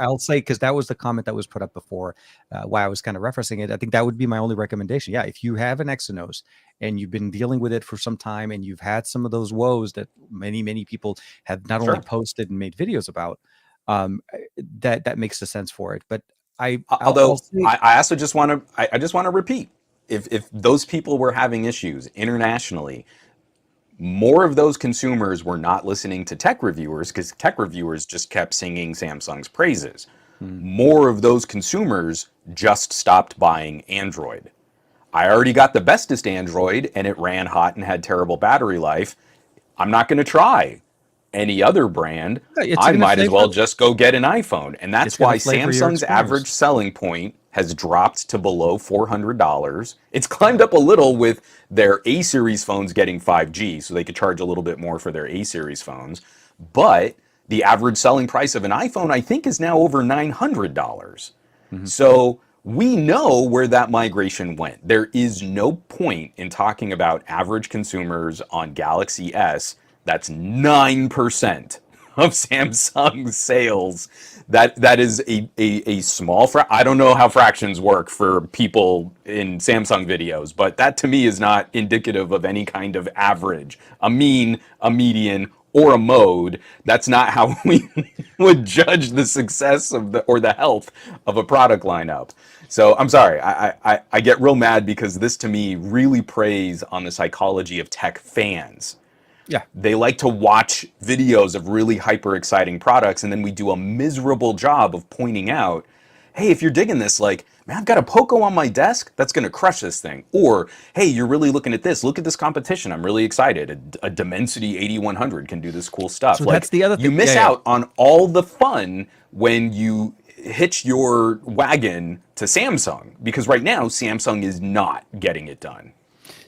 I'll say, because that was the comment that was put up before, why I was kind of referencing it. I think that would be my only recommendation. Yeah, if you have an exynos and you've been dealing with it for some time and you've had some of those woes that many people have not only posted and made videos about. That makes the sense for it. But I also just want to I just want to repeat, if those people were having issues internationally, more of those consumers were not listening to tech reviewers because tech reviewers just kept singing Samsung's praises. More of those consumers just stopped buying Android. I already got the bestest Android and it ran hot and had terrible battery life. I'm not going to try any other brand. I might as well just go get an iPhone. And that's why Samsung's average selling point has dropped to below $400. It's climbed up a little with their A series phones getting 5G, so they could charge a little bit more for their A series phones. But the average selling price of an iPhone, I think, is now over $900. So we know where that migration went. There is no point in talking about average consumers on Galaxy S. That's 9% of Samsung's sales. That is a small I don't know how fractions work for people in Samsung videos, but that to me is not indicative of any kind of average, a mean, a median, or a mode. That's not how we would judge the success of or the health of a product lineup. So I'm sorry, I get real mad because this to me really preys on the psychology of tech fans. Yeah. They like to watch videos of really hyper exciting products, and then we do a miserable job of pointing out, hey, if you're digging this, like, man, I've got a Poco on my desk that's going to crush this thing. Or, hey, you're really looking at this. Look at this competition. I'm really excited. A Dimensity 8100 can do this cool stuff. So that's the other thing. You miss out on all the fun when you hitch your wagon to Samsung, because right now Samsung is not getting it done.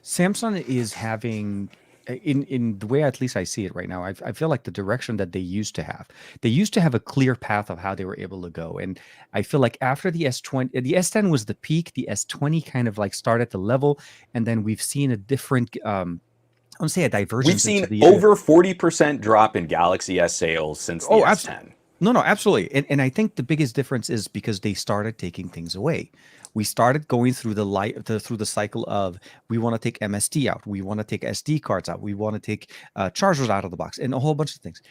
Samsung is having, in the way at least I see it right now, I feel like the direction that they used to have a clear path of how they were able to go. And I feel like after the S20, the S10 was the peak, the S20 kind of like started the level, and then we've seen a different, I would say a divergence. We've seen over 40% drop in Galaxy S sales since the S10. No, absolutely. And I think the biggest difference is because they started taking things away. We started going through through the cycle of, we want to take MSD out, we want to take SD cards out, we want to take chargers out of the box, and a whole bunch of things.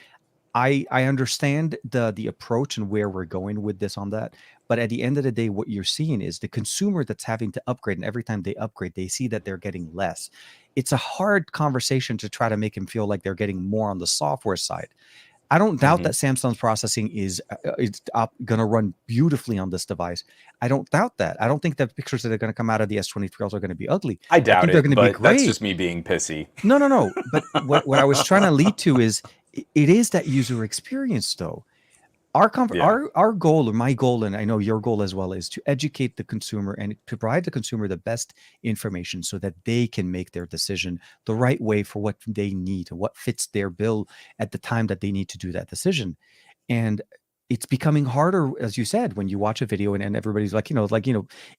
I understand the approach and where we're going with this on that, but at the end of the day, what you're seeing is the consumer that's having to upgrade, and every time they upgrade, they see that they're getting less. It's a hard conversation to try to make them feel like they're getting more on the software side. I don't doubt that Samsung's processing is going to run beautifully on this device. I don't doubt that. I don't think the pictures that are going to come out of the S23 are going to be ugly. I doubt they're going to be great. That's just me being pissy. No. But what I was trying to lead to is, it is that user experience, though. Our goal, or my goal, and I know your goal as well, is to educate the consumer and to provide the consumer the best information so that they can make their decision the right way for what they need and what fits their bill at the time that they need to do that decision. And it's becoming harder, as you said, when you watch a video and everybody's like,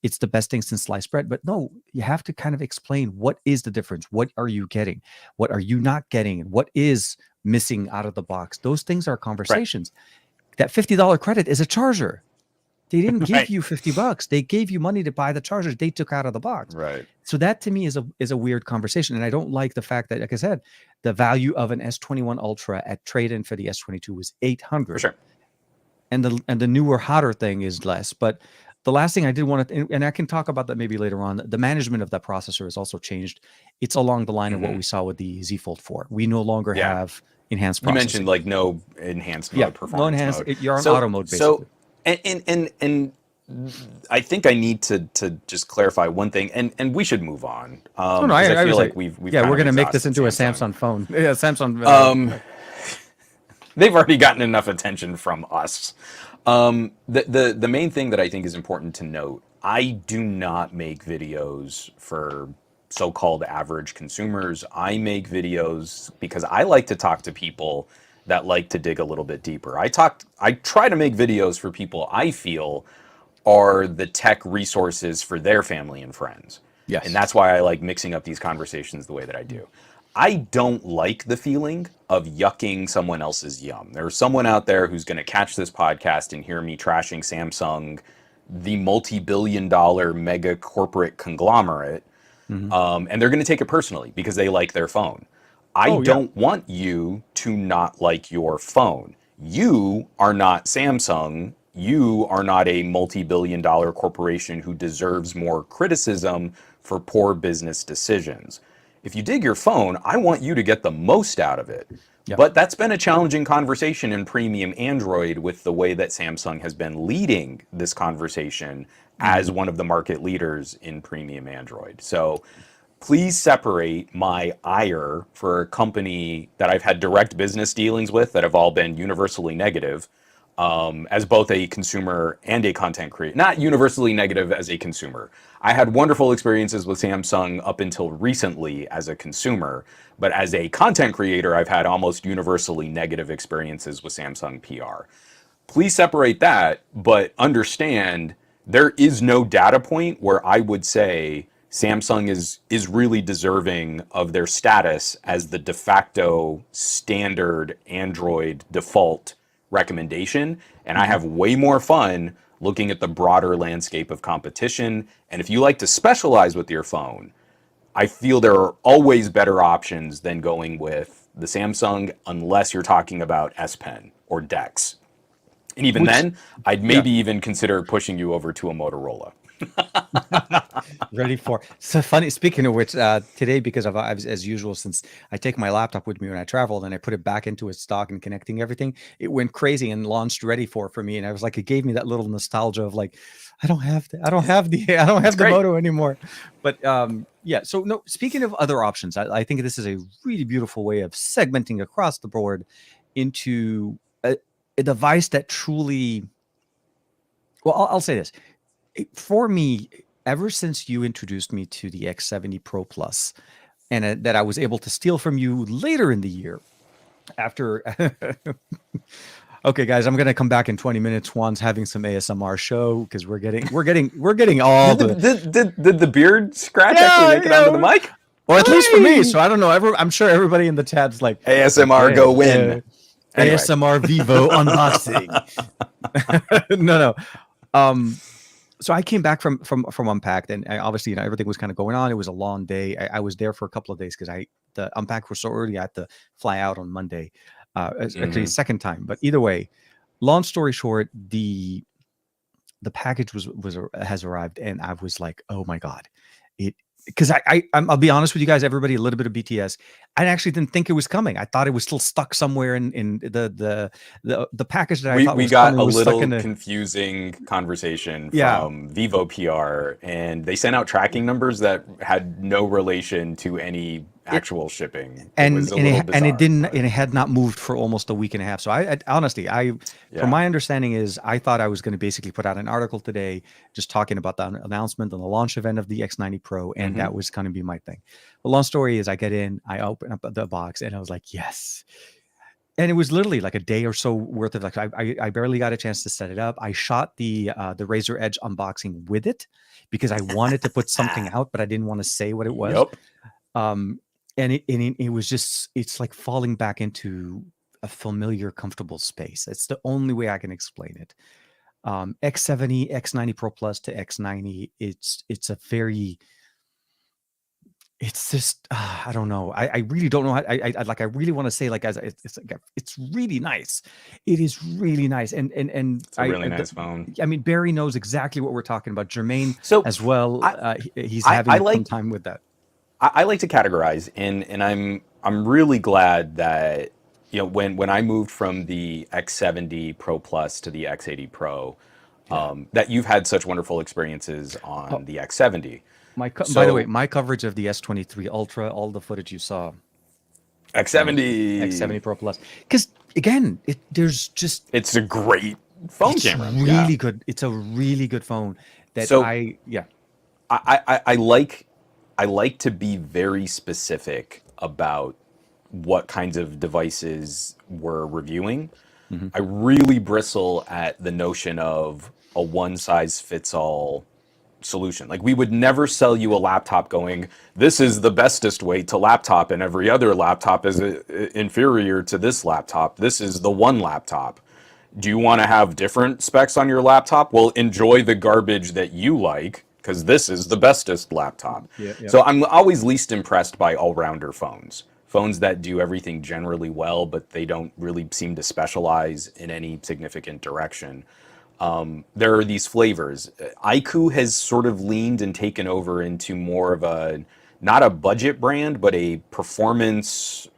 it's the best thing since sliced bread. But no, you have to kind of explain, what is the difference? What are you getting? What are you not getting? And what is missing out of the box? Those things are conversations. Right. That $50 credit is a charger. They didn't give you $50. They gave you money to buy the chargers they took out of the box. Right. So that to me is a weird conversation. And I don't like the fact that, like I said, the value of an S21 Ultra at trade-in for the S22 was $800. For sure. And the newer, hotter thing is less. But the last thing I did want to, and I can talk about that maybe later on, the management of that processor has also changed. It's along the line of what we saw with the Z Fold 4. We no longer have enhanced processing. You mentioned like no enhanced mode, performance no enhanced mode. You're on auto mode, basically. So and I think I need to just clarify one thing, and we should move on. I feel like we've we're going to make this into a Samsung phone. Yeah, Samsung. They've already gotten enough attention from us. The main thing that I think is important to note, I do not make videos for so-called average consumers. I make videos because I like to talk to people that like to dig a little bit deeper. I try to make videos for people I feel are the tech resources for their family and friends. Yes. And that's why I like mixing up these conversations the way that I do. I don't like the feeling of yucking someone else's yum. There's someone out there who's going to catch this podcast and hear me trashing Samsung, the multi-billion-dollar mega corporate conglomerate, and they're going to take it personally because they like their phone. I don't want you to not like your phone. You are not Samsung. You are not a multi-billion-dollar corporation who deserves more criticism for poor business decisions. If you dig your phone, I want you to get the most out of it. Yep. But that's been a challenging conversation in premium Android with the way that Samsung has been leading this conversation as one of the market leaders in premium Android. So please separate my ire for a company that I've had direct business dealings with that have all been universally negative, as both a consumer and a content creator. Not universally negative as a consumer. I had wonderful experiences with Samsung up until recently as a consumer, but as a content creator, I've had almost universally negative experiences with Samsung PR. Please separate that, but understand there is no data point where I would say Samsung is really deserving of their status as the de facto standard Android default recommendation. And I have way more fun looking at the broader landscape of competition. And if you like to specialize with your phone, I feel there are always better options than going with the Samsung, unless you're talking about S Pen or DeX. And even then, I'd maybe even consider pushing you over to a Motorola. Ready for so funny. Speaking of which, today, because of as usual, since I take my laptop with me when I travel and I put it back into its dock and connecting everything, it went crazy and launched Ready for me, and I was like, it gave me that little nostalgia of like, I don't have the Moto anymore. But yeah. So no. Speaking of other options, I think this is a really beautiful way of segmenting across the board into a device that truly. Well, I'll say this. For me, ever since you introduced me to the X70 Pro Plus, and that I was able to steal from you later in the year, after. Okay, guys, I'm gonna come back in 20 minutes. Juan's having some ASMR show because we're getting all did the beard scratch actually make it onto the mic? Or at least for me. So I don't know. I'm sure everybody in the tab's like ASMR go win. Anyway. ASMR Vivo unboxing. No. So I came back from Unpacked, and obviously, everything was kind of going on. It was a long day. I was there for a couple of days because the Unpacked was so early. I had to fly out on Monday. Actually, second time. But either way, long story short, the package has arrived, and I was like, oh my god, because I'll be honest with you guys, everybody, a little bit of BTS. I actually didn't think it was coming. I thought it was still stuck somewhere in the package that I thought we was got coming. a was little stuck in confusing conversation from Vivo PR, and they sent out tracking numbers that had no relation to any actual shipping. It had not moved for almost a week and a half. So I honestly, from my understanding is I thought I was going to basically put out an article today just talking about the announcement and the launch event of the X90 Pro, and that was going to be my thing. The long story is I get in, I open up the box, and I was like, yes. And it was literally like a day or so worth of like I barely got a chance to set it up. I shot the Razer Edge unboxing with it because I wanted to put something out, but I didn't want to say what it was. And it was just, it's like falling back into a familiar, comfortable space. It's the only way I can explain it. X70, X90 Pro Plus to X90, it's just, I don't know. I really don't know. I really want to say like, it's really nice. It is really nice. And it's a really nice phone. I mean, Barry knows exactly what we're talking about. Jermaine as well. He's having some time with that. I like to categorize, and I'm really glad that when I moved from the X70 Pro Plus to the X80 Pro, that you've had such wonderful experiences on the X70. By the way, my coverage of the S23 Ultra, all the footage you saw, X70. X70 Pro Plus. Because again, It's a great phone camera. Really good. It's a really good phone. I like to be very specific about what kinds of devices we're reviewing. I really bristle at the notion of a one size fits all solution. Like, we would never sell you a laptop going, this is the bestest way to laptop and every other laptop is inferior to this laptop. This is the one laptop. Do you want to have different specs on your laptop? Well, enjoy the garbage that you like, because this is the bestest laptop. So I'm always least impressed by all-rounder phones. Phones that do everything generally well, but they don't really seem to specialize in any significant direction. There are these flavors. iQOO has sort of leaned and taken over into more of a, not a budget brand, but a performance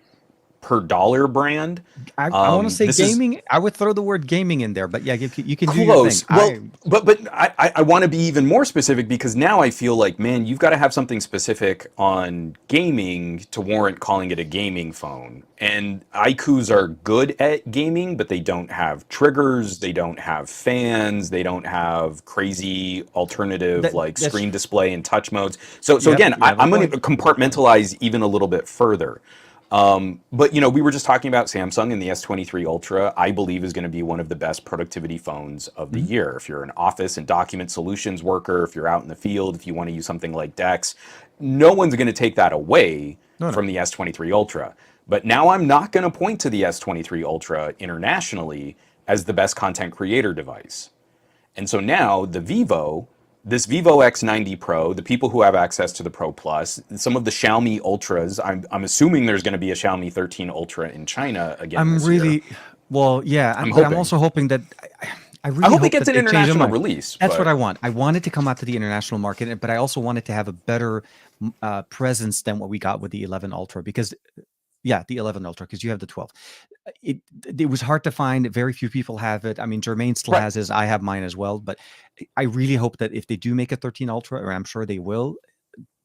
per dollar brand. I want to say gaming. I would throw the word gaming in there, but yeah, you can do your close. thing. Well, but I want to be even more specific, because now I feel like, man, you've got to have something specific on gaming to warrant calling it a gaming phone. And iQOOs are good at gaming, but they don't have triggers, they don't have fans, they don't have crazy alternative screen display and touch modes. So again, I'm going to compartmentalize even a little bit further. But we were just talking about Samsung, and the S23 Ultra, I believe, is going to be one of the best productivity phones of the year. If you're an office and document solutions worker, if you're out in the field, if you want to use something like Dex, no one's going to take that away from the S23 Ultra. But now I'm not going to point to the S23 Ultra internationally as the best content creator device. And so now this Vivo X90 Pro, the people who have access to the Pro Plus, some of the Xiaomi Ultras, I'm assuming there's going to be a Xiaomi 13 Ultra in China again this year. Well, yeah. I'm also hoping that... I hope it gets an international release. That's what I want. I want it to come out to the international market, but I also want it to have a better presence than what we got with the 11 Ultra, because... Yeah, the 11 Ultra, because you have the 12. It was hard to find. Very few people have it. I mean, Jermaine still has his. I have mine as well. But I really hope that if they do make a 13 Ultra, or I'm sure they will,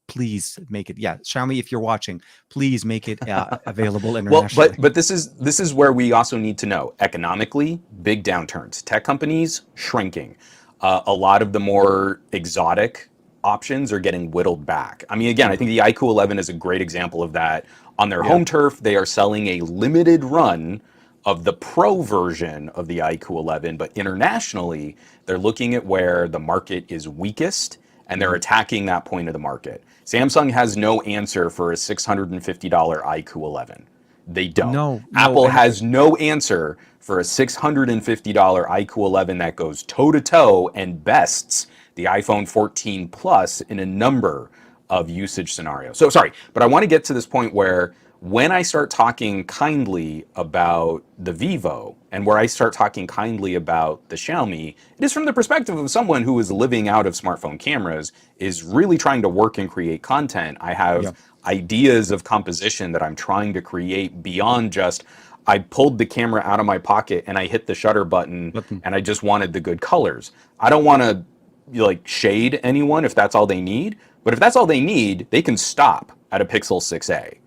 please make it. Yeah, Xiaomi, if you're watching, please make it available internationally. Well, but this is where we also need to know, economically, big downturns. Tech companies shrinking. A lot of the more exotic options are getting whittled back. I mean, again, I think the iQOO 11 is a great example of that. On their home turf, they are selling a limited run of the Pro version of the iQOO 11, but internationally, they're looking at where the market is weakest, and they're attacking that point of the market. Samsung has no answer for a $650 iQOO 11. They don't. Apple has no answer for a $650 iQOO 11 that goes toe-to-toe and bests the iPhone 14 Plus in a number of usage scenarios. So sorry, but I want to get to this point where when I start talking kindly about the Vivo and where I start talking kindly about the Xiaomi, it is from the perspective of someone who is living out of smartphone cameras, is really trying to work and create content. I have ideas of composition that I'm trying to create beyond just, I pulled the camera out of my pocket and I hit the shutter button and I just wanted the good colors. I don't want to shade anyone if that's all they need. But if that's all they need, they can stop at a Pixel 6a.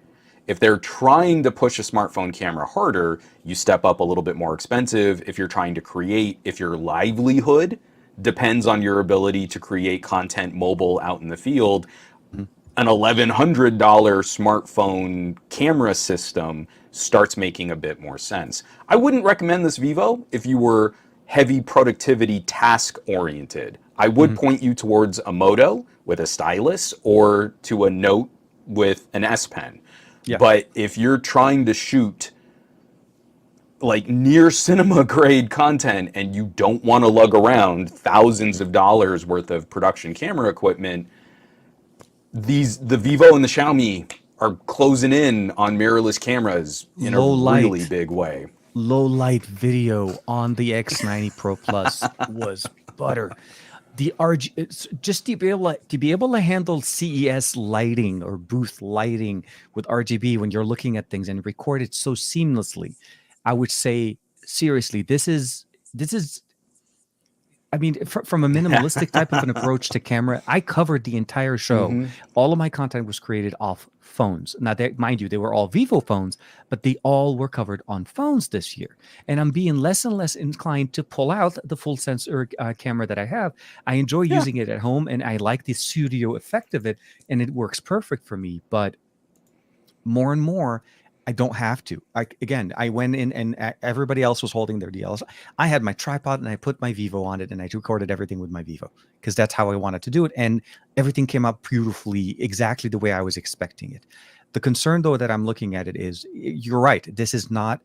If they're trying to push a smartphone camera harder, you step up a little bit more expensive. If you're trying to create, if your livelihood depends on your ability to create content mobile out in the field, an $1,100 smartphone camera system starts making a bit more sense. I wouldn't recommend this Vivo if you were heavy productivity task oriented. I would point you towards a Moto with a stylus or to a Note with an S Pen. But if you're trying to shoot near cinema grade content and you don't want to lug around thousands of dollars worth of production camera equipment, the Vivo and the Xiaomi are closing in on mirrorless cameras in a really big way. Low light video on the X90 Pro Plus was butter. The RG, just to be able to handle CES lighting or booth lighting with RGB when you're looking at things and record it so seamlessly, I would say seriously, this is I mean, from a minimalistic type of an approach to camera, I covered the entire show. All of my content was created off phones. Now, mind you, they were all Vivo phones, but they all were covered on phones this year. And I'm being less and less inclined to pull out the full sensor camera that I have. I enjoy using it at home, and I like the studio effect of it, and it works perfect for me. But more and more, I don't have to. I went in and everybody else was holding their DLS. I had my tripod and I put my Vivo on it and I recorded everything with my Vivo because that's how I wanted to do it. And everything came out beautifully, exactly the way I was expecting it. The concern though that I'm looking at it is, you're right. This is not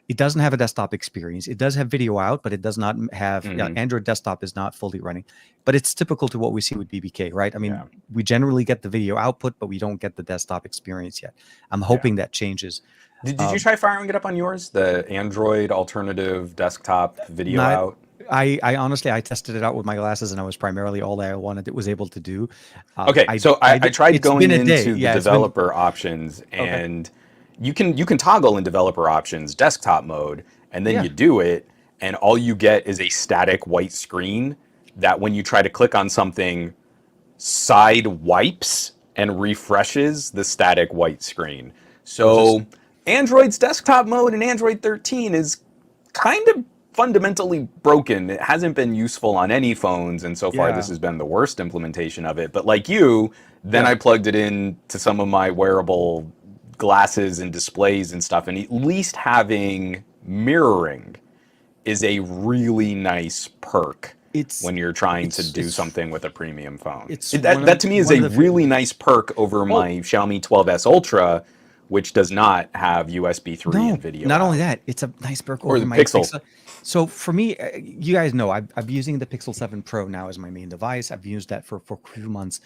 it doesn't have a desktop experience. It does have video out, but it does not have Android desktop is not fully running. But it's typical to what we see with BBK, right? I mean, we generally get the video output, but we don't get the desktop experience yet. I'm hoping that changes. Did you try firing it up on yours? The Android alternative desktop video out? I honestly, I tested it out with my glasses, and I was primarily all that I wanted it was able to do. Okay, so I tried going into the developer options, and you can toggle in developer options desktop mode, and then you do it, and all you get is a static white screen that when you try to click on something, side wipes and refreshes the static white screen. So Android's desktop mode in Android 13 is kind of fundamentally broken. It hasn't been useful on any phones, and so far this has been the worst implementation of it. But like you, then I plugged it in to some of my wearable glasses and displays and stuff, and at least having mirroring is a really nice perk when you're trying to do something with a premium phone. That to me is a really nice perk over my Xiaomi 12S Ultra, which does not have USB 3 and video. Not only that, it's a nice perk over the my Pixel. So for me, you guys know I'm using the Pixel 7 Pro now as my main device. I've used that for a few months,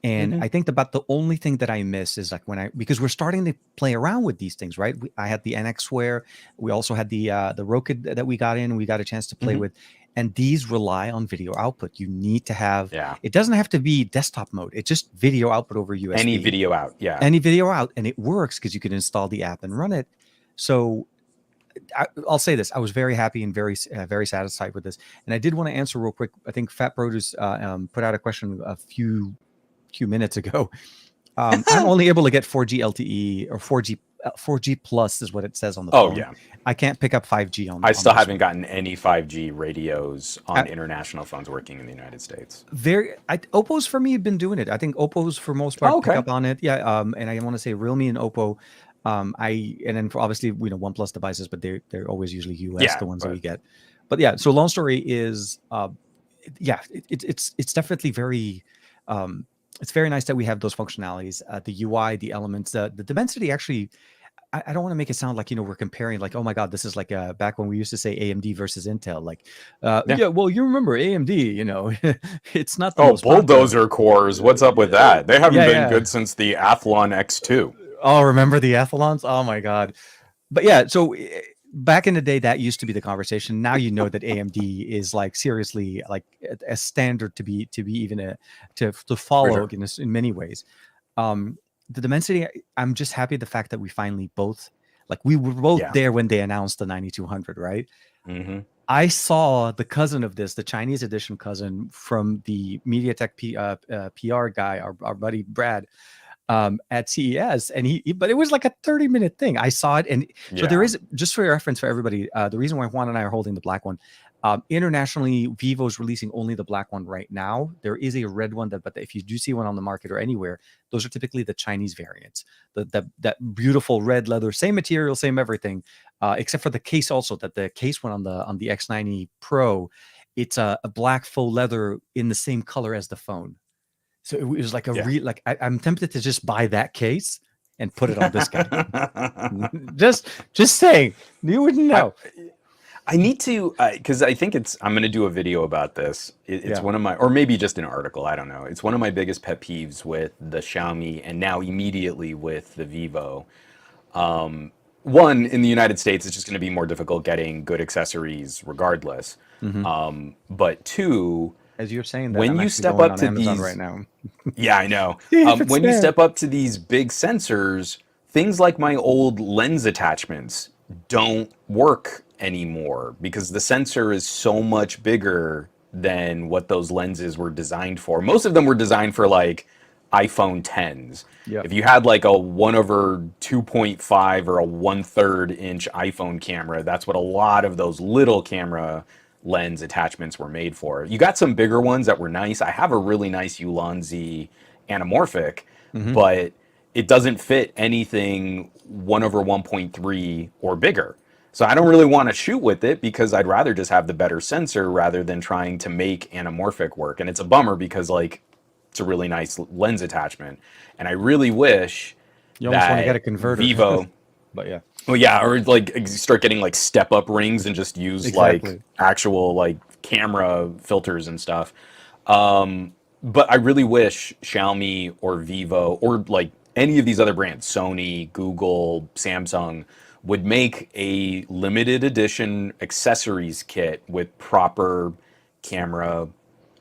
and I think about the only thing that I miss is like because we're starting to play around with these things, right? I had the NX Wear, we also had the Roku that we got in, we got a chance to play with, and these rely on video output. You need to have it doesn't have to be desktop mode. It's just video output over USB. Any video out, any video out, and it works because you can install the app and run it. So I'll say this: I was very happy and very satisfied with this. And I did want to answer real quick. I think Fat Produce put out a question a few minutes ago. I'm only able to get 4G LTE or 4G plus is what it says on the phone. I can't pick up 5G on. I still haven't gotten any 5G radios on international phones working in the United States. Oppo's for me have been doing it. I think Oppo's for most part pick up on it. And I want to say Realme and Oppo. And then for obviously OnePlus devices, but they're always usually US the ones that we get. But so long story is it's definitely very it's very nice that we have those functionalities, the UI, the elements, the Dimensity. Actually, I don't want to make it sound like we're comparing like, oh my god, this is like back when we used to say AMD versus Intel, like well, you remember AMD, it's not the most bulldozer cores, what's up with that? They haven't been good since the Athlon X2. Oh, remember the Athlons? Oh my god. But so back in the day, that used to be the conversation. Now that AMD is like seriously like a standard to be even to follow in many ways. The Dimensity, I'm just happy the fact that we finally both we were both there when they announced the 9200, right? I saw the cousin of this, the Chinese edition cousin from the MediaTek PR guy, our buddy Brad, at CES, and but it was like a 30-minute thing. I saw it, and so there is, just for reference for everybody, the reason why Juan and I are holding the black one, internationally, Vivo's releasing only the black one right now. There is a red one but if you do see one on the market or anywhere, those are typically the Chinese variants. That beautiful red leather, same material, same everything, except for the case. Also, that the case one on the X90 Pro, it's a black faux leather in the same color as the phone. So it was like I'm tempted to just buy that case and put it on this guy. just saying, you wouldn't know. I need to, because I think I'm going to do a video about this. It's one of my, or maybe just an article, I don't know. It's one of my biggest pet peeves with the Xiaomi and now immediately with the Vivo. One, in the United States, it's just going to be more difficult getting good accessories regardless. But two, as you're saying that, when you step up to Amazon these right now. I know. When you step up to these big sensors, things like my old lens attachments don't work anymore because the sensor is so much bigger than what those lenses were designed for. Most of them were designed for like iPhone 10s. Yep. If you had like a 1/2.5 or a 1/3 inch iPhone camera, that's what a lot of those little camera lens attachments were made for. You got some bigger ones that were nice. I have a really nice Ulanzi anamorphic, but it doesn't fit anything 1/1.3 or bigger. So I don't really want to shoot with it because I'd rather just have the better sensor rather than trying to make anamorphic work. And it's a bummer because like it's a really nice lens attachment. And I really wish You almost want to that get a converter. Vivo, But yeah. well, yeah, or like start getting like step up rings and just use Exactly. like actual like camera filters and stuff. But I really wish Xiaomi or Vivo or like any of these other brands, Sony, Google, Samsung, would make a limited edition accessories kit with proper camera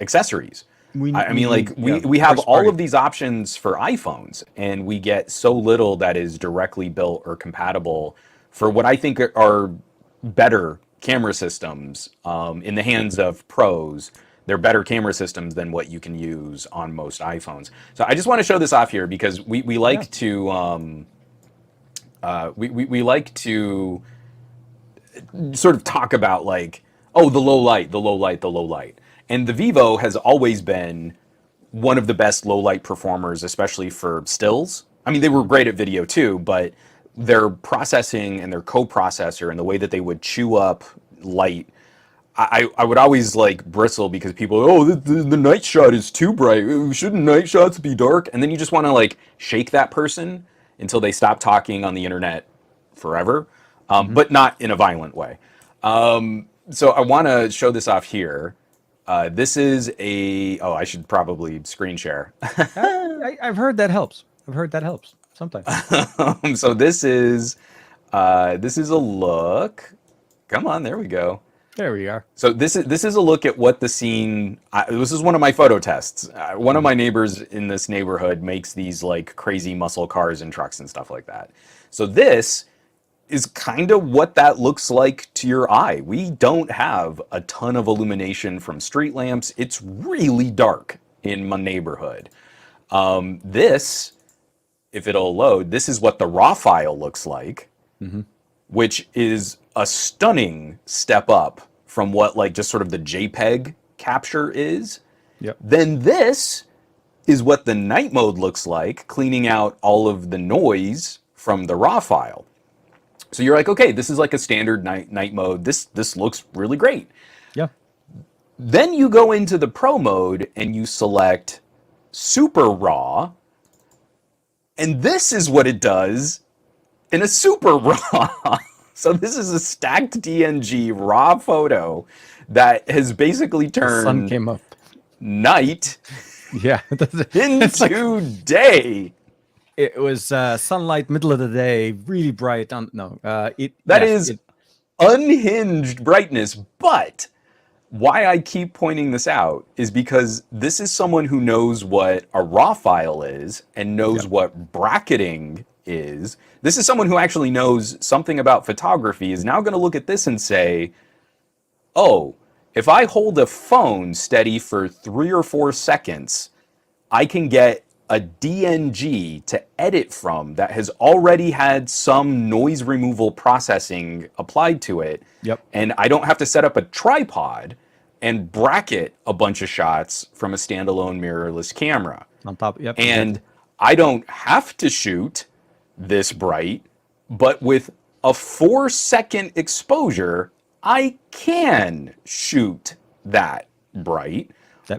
accessories. I mean, like we have all of these options for iPhones, and we get so little that is directly built or compatible for what I think are better camera systems in the hands of pros. They're better camera systems than what you can use on most iPhones. So I just want to show this off here because we like to we like to sort of talk about like, oh, the low light, the low light, the low light. And the Vivo has always been one of the best low light performers, especially for stills. I mean, they were great at video too, but their processing and their co-processor and the way that they would chew up light, I would always like bristle because people, oh, the night shot is too bright. Shouldn't night shots be dark? And then you just want to like shake that person until they stop talking on the internet forever, but not in a violent way. So I want to show this off here. This is I should probably screen share. I've heard that helps. I've heard that helps sometimes. So this is a look. Come on, there we go. There we are. So this is a look at what the scene. This is one of my photo tests. One of my neighbors in this neighborhood makes these like crazy muscle cars and trucks and stuff like that. So this is kind of what that looks like to your eye. We don't have a ton of illumination from street lamps. It's really dark in my neighborhood. This, if it'll load, this is what the raw file looks like, which is a stunning step up from what like just sort of the JPEG capture is. Yep. Then this is what the night mode looks like, cleaning out all of the noise from the raw file. So you're like, okay, this is like a standard night mode. This looks really great. Yeah. Then you go into the pro mode and you select super raw. And this is what it does in a super raw. So this is a stacked DNG raw photo that has basically The sun turned came up. night Yeah. into day. It was sunlight, middle of the day, really bright. That is unhinged brightness. But why I keep pointing this out is because this is someone who knows what a raw file is and knows what bracketing is. This is someone who actually knows something about photography, is now going to look at this and say, oh, if I hold a phone steady for 3 or 4 seconds, I can get a DNG to edit from that has already had some noise removal processing applied to it. Yep. And I don't have to set up a tripod and bracket a bunch of shots from a standalone mirrorless camera. On top. Yep. And I don't have to shoot this bright, but with a 4-second exposure, I can shoot that bright.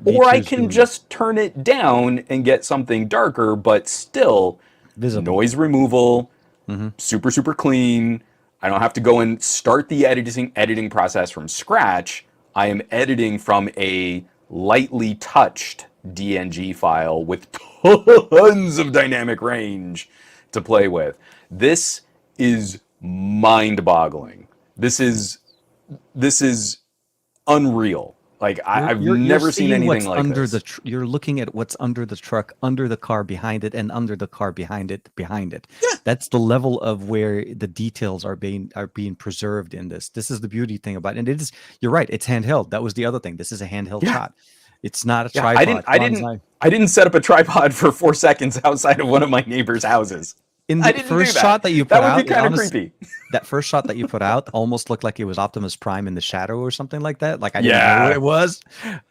Or I can just turn it down and get something darker, but still visible. Noise removal, super, super clean. I don't have to go and start the editing process from scratch. I am editing from a lightly touched DNG file with tons of dynamic range to play with. This is mind-boggling. This is unreal. Like I've You're never seen seeing anything what's like under this. you're looking at what's under the truck, under the car behind it, and under the car behind it, behind it. Yeah. That's the level of where the details are being preserved in this. This is the beauty thing about it. And it is, you're right, it's handheld. That was the other thing. This is a handheld Yeah. shot. It's not a Yeah, tripod. I didn't set up a tripod for 4 seconds outside of one of my neighbor's houses. In I the didn't first do that. shot that you put That would out, be kind of creepy. that first shot that you put out almost looked like it was Optimus Prime in the shadow or something like that. Like I didn't know what it was,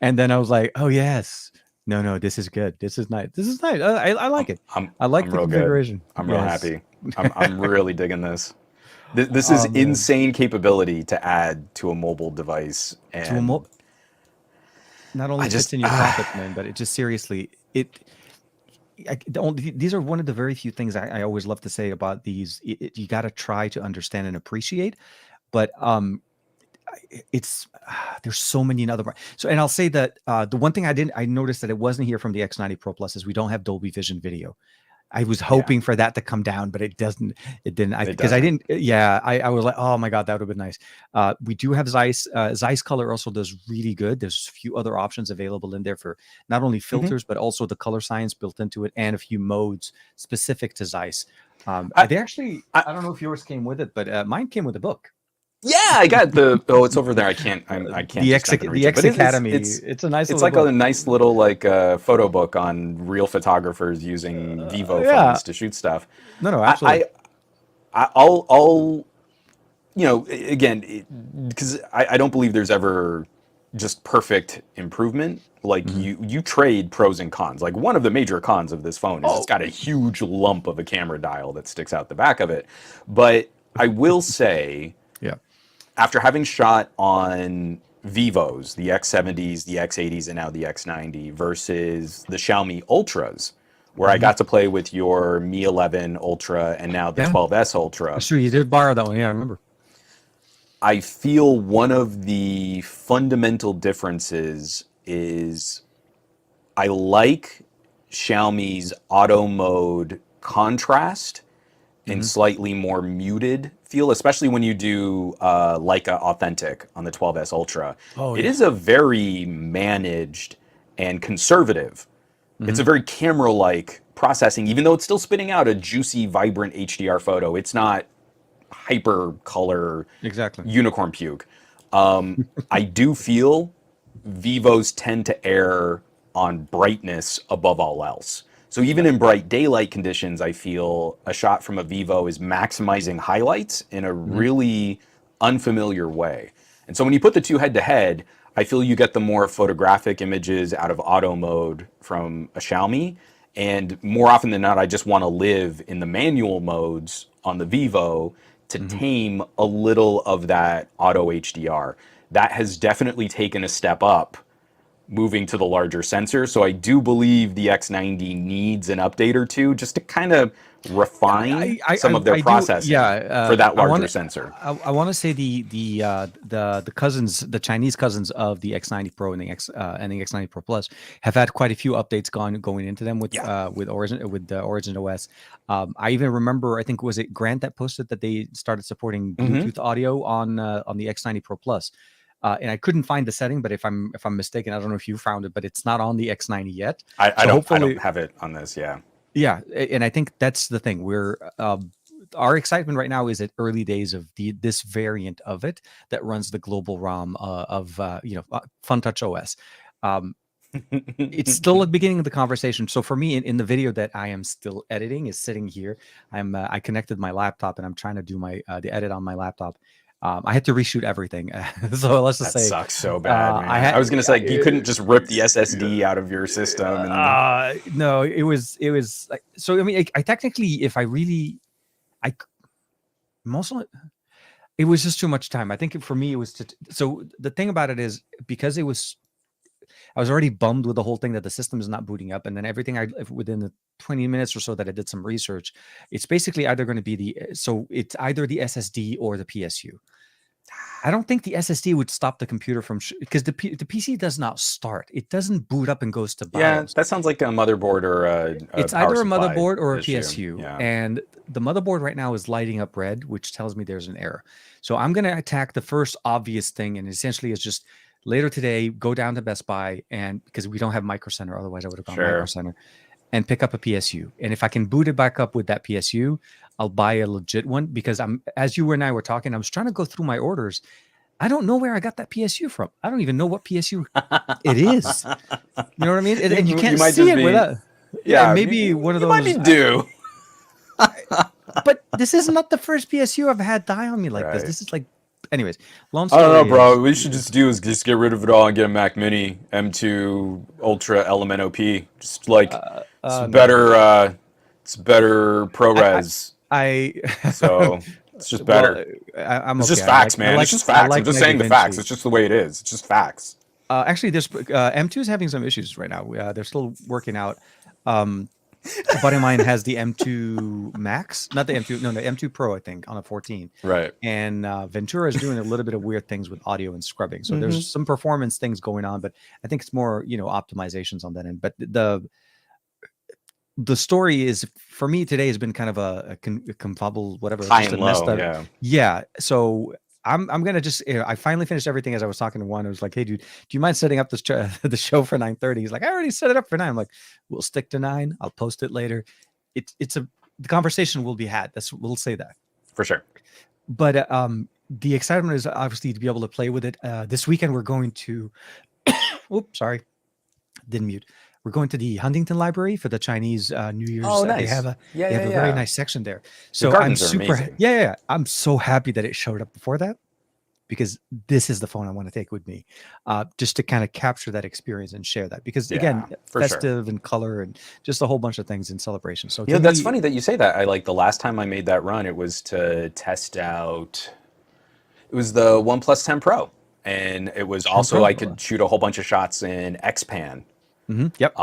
and then I was like, "Oh yes, no, this is good. This is nice. This is nice. I like it. I like the real configuration. Good. I'm real happy. I'm really digging this. This is insane capability to add to a mobile device, and not only fits in your pocket, man, but it just seriously these are one of the very few things I always love to say about these. You got to try to understand and appreciate, but it's there's so many other. So, and I'll say that the one thing I noticed that it wasn't here from the X90 Pro Plus is we don't have Dolby Vision video. I was hoping for that to come down, but it didn't. Because I didn't. Yeah, I was like, oh my god, that would have been nice. We do have Zeiss. Zeiss Color also does really good. There's a few other options available in there for not only filters but also the color science built into it, and a few modes specific to Zeiss. They actually, I don't know if yours came with it, but mine came with a book. Yeah, I got the. Oh, it's over there. I can't. I can't. The X Academy. It's a nice. It's like a nice little photo book on real photographers using Vivo phones to shoot stuff. No, absolutely. I'll again, because I don't believe there's ever just perfect improvement. Like you trade pros and cons. Like one of the major cons of this phone is it's got a huge lump of a camera dial that sticks out the back of it. But I will say, after having shot on Vivos, the X70s, the X80s, and now the X90 versus the Xiaomi Ultras, where I got to play with your Mi 11 Ultra and now the 12S Ultra. Sure, you did borrow that one. Yeah, I remember. I feel one of the fundamental differences is I like Xiaomi's auto mode contrast and slightly more muted feel, especially when you do Leica Authentic on the 12S Ultra. It is a very managed and conservative. It's a very camera-like processing, even though it's still spitting out a juicy, vibrant HDR photo. It's not hyper color unicorn puke. I do feel Vivos tend to err on brightness above all else. So even in bright daylight conditions, I feel a shot from a Vivo is maximizing highlights in a really unfamiliar way. And so when you put the two head to head, I feel you get the more photographic images out of auto mode from a Xiaomi. And more often than not, I just want to live in the manual modes on the Vivo to tame a little of that auto HDR. That has definitely taken a step up moving to the larger sensor. So I do believe the X90 needs an update or two just to kind of refine some of their processing for that larger sensor. I want to say the cousins, the Chinese cousins of the X90 Pro and the X90 Pro Plus have had quite a few updates going into them with the Origin OS. I even remember, I think was it Grant that posted that they started supporting Bluetooth audio on the X90 Pro Plus. And I couldn't find the setting, but if I'm mistaken, I don't know if you found it, but it's not on the X90 yet. I don't have it on this. Yeah, and I think that's the thing. We're our excitement right now is at early days of this variant of it that runs the global ROM of FunTouch OS. It's still at the beginning of the conversation. So for me, in the video that I am still editing is sitting here. I connected my laptop and I'm trying to do the edit on my laptop. I had to reshoot everything. So let's just say that sucks so bad, man. I was gonna say you couldn't just rip the SSD out of your system. No, it was like, so. I mean, I technically, if I really, it was just too much time. I think for me, it was so the thing about it is because I was already bummed with the whole thing that the system is not booting up, and then everything within the 20 minutes or so that I did some research, it's basically either going to be it's either the SSD or the PSU. I don't think the SSD would stop the computer from because the PC does not start. It doesn't boot up and goes to BIOS. Yeah, that sounds like a motherboard or it's either a motherboard or a PSU. Yeah. And the motherboard right now is lighting up red, which tells me there's an error. So I'm going to attack the first obvious thing, and essentially it's just later today, go down to Best Buy, and because we don't have Micro Center, otherwise I would have gone Sure. Micro Center, and pick up a PSU. And if I can boot it back up with that PSU, I'll buy a legit one, because as you and I were talking, I was trying to go through my orders. I don't know where I got that PSU from. I don't even know what PSU it is. You know what I mean? And you can't might see just it be- without. Yeah, maybe one of You those. might be due. But this is not the first PSU I've had die on me like this. Right. This is like, anyways. Long I story don't know, bro. is- What we should just do is just get rid of it all and get a Mac Mini M2 Ultra LMNOP. Just like it's no. better. It's better ProRes. So it's just better. I'm It's okay. just I facts, like- I man. like- It's just I facts. like I'm just Mega saying the Vinci. facts. It's just the way it is. It's just facts. Actually, there's M2 is having some issues right now. They're still working out. A buddy of mine has the M2 Max, not the M2, no, the M2 Pro, I think, on a 14. Right. And Ventura is doing a little bit of weird things with audio and scrubbing. So Mm-hmm. there's some performance things going on, but I think it's more, optimizations on that end. But the story is, for me today, has been kind of a confabble, whatever. High just and a messed low. up- Yeah. Yeah. So I'm gonna just I finally finished everything as I was talking to one. I was like, "Hey, dude, do you mind setting up this the show for 9:30?" He's like, "I already set it up for 9." I'm like, "We'll stick to 9. I'll post it later." The conversation will be had. We'll say that. For sure. But the excitement is obviously to be able to play with it. This weekend we're going to. Oops, sorry, didn't mute. We're going to the Huntington Library for the Chinese New Year's. Oh, They nice. have a Yeah, they have yeah, a very yeah. nice section there. So I'm gardens are super amazing. yeah. I'm so happy that it showed up before that, because this is the phone I want to take with me, just to kind of capture that experience and share that. Because again, Yeah, for sure. festive and color and just a whole bunch of things in celebration. So Yeah, to that's me- funny that you say that. I like the last time I made that run, it was to test out. It was the OnePlus 10 Pro, and it was also Pro? I could shoot a whole bunch of shots in X-Pan. Yep.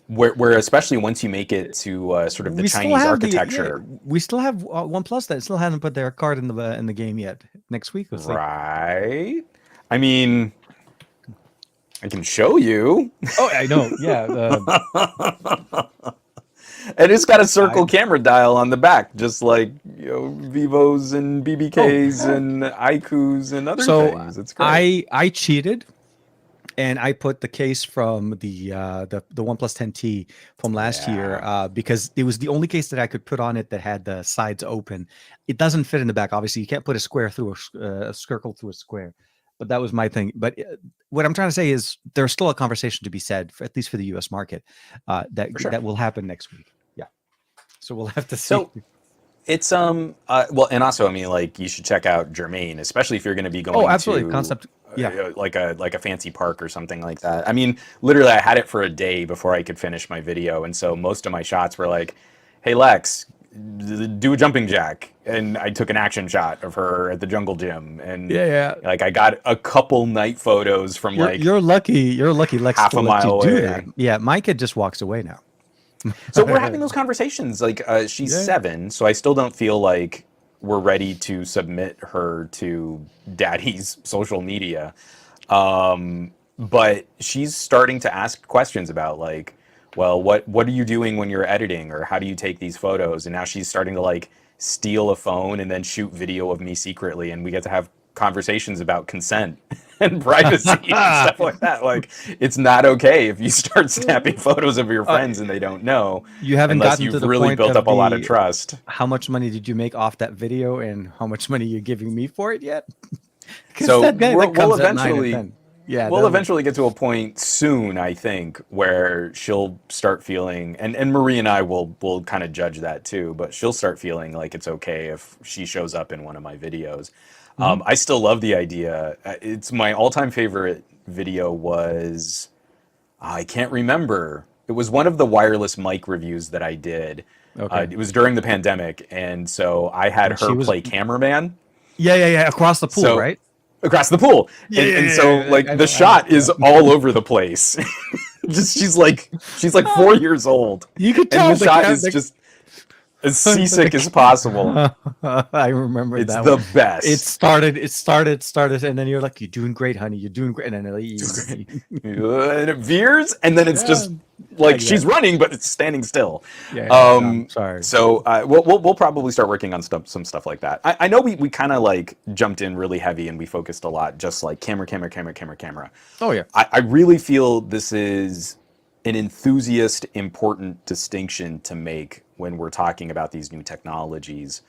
Where especially once you make it to sort of the We still Chinese have architecture, we still have OnePlus that still hasn't put their card in the game yet. Next week, it's like, right? I mean, I can show you. oh, I know, yeah. And it's got a circle camera dial on the back, just like Vivos and BBKs and iQOOs and other So things. It's great. I cheated, and I put the case from the OnePlus 10T from last year because it was the only case that I could put on it that had the sides open. It doesn't fit in the back. Obviously, you can't put a square through a circle through a square. But that was my thing. But what I'm trying to say is there's still a conversation to be said, at least for the U.S. market, that will happen next week. Yeah. So we'll have to see. So it's well, and also I mean, like, you should check out Germain, especially if you're going to be going. Oh, absolutely. to, Concept. Yeah. like a fancy park or something like that. I mean, literally, I had it for a day before I could finish my video, and so most of my shots were like, "Hey Lex, do a jumping jack," and I took an action shot of her at the jungle gym, and Yeah. like I got a couple night photos from You're lucky. You're lucky. Lex half will a let you mile do away. that. Yeah. My kid just walks away now. So we're having those conversations. Like she's 7, so I still don't feel like we're ready to submit her to daddy's social media. But she's starting to ask questions about, like, well, what are you doing when you're editing, or how do you take these photos? And now she's starting to like steal a phone and then shoot video of me secretly, and we get to have conversations about consent and privacy and stuff like that. Like, it's not okay if you start snapping photos of your friends and they don't know. You haven't unless gotten you've to the really point built of up a lot of the- trust. How much money did you make off that video, and how much money you're giving me for it yet? 'Cause So that we'll comes at 9 and eventually- 10. Yeah, We'll that'll- eventually get to a point soon, I think, where she'll start feeling, and Marie and I will kind of judge that too, but she'll start feeling like it's okay if she shows up in one of my videos. I still love the idea. It's my all-time favorite video was, I can't remember. It was one of the wireless mic reviews that I did. Okay. It was during the pandemic, and so I had And she her was- play cameraman. Yeah. Across the pool, So- right? Across the pool. And so yeah, like I know, the shot is all over the place. Just she's like 4 years old. You could And the shot is just as seasick as possible. I remember It's that the one. best. It started, and then you're like, "You're doing great, honey. You're doing great." And then And it veers, and then it's just like she's running, but it's standing still. Sorry. So we'll probably start working on some stuff like that. I know we kind of like jumped in really heavy and we focused a lot just like camera. Oh yeah. I really feel this is an enthusiast important distinction to make when we're talking about these new technologies.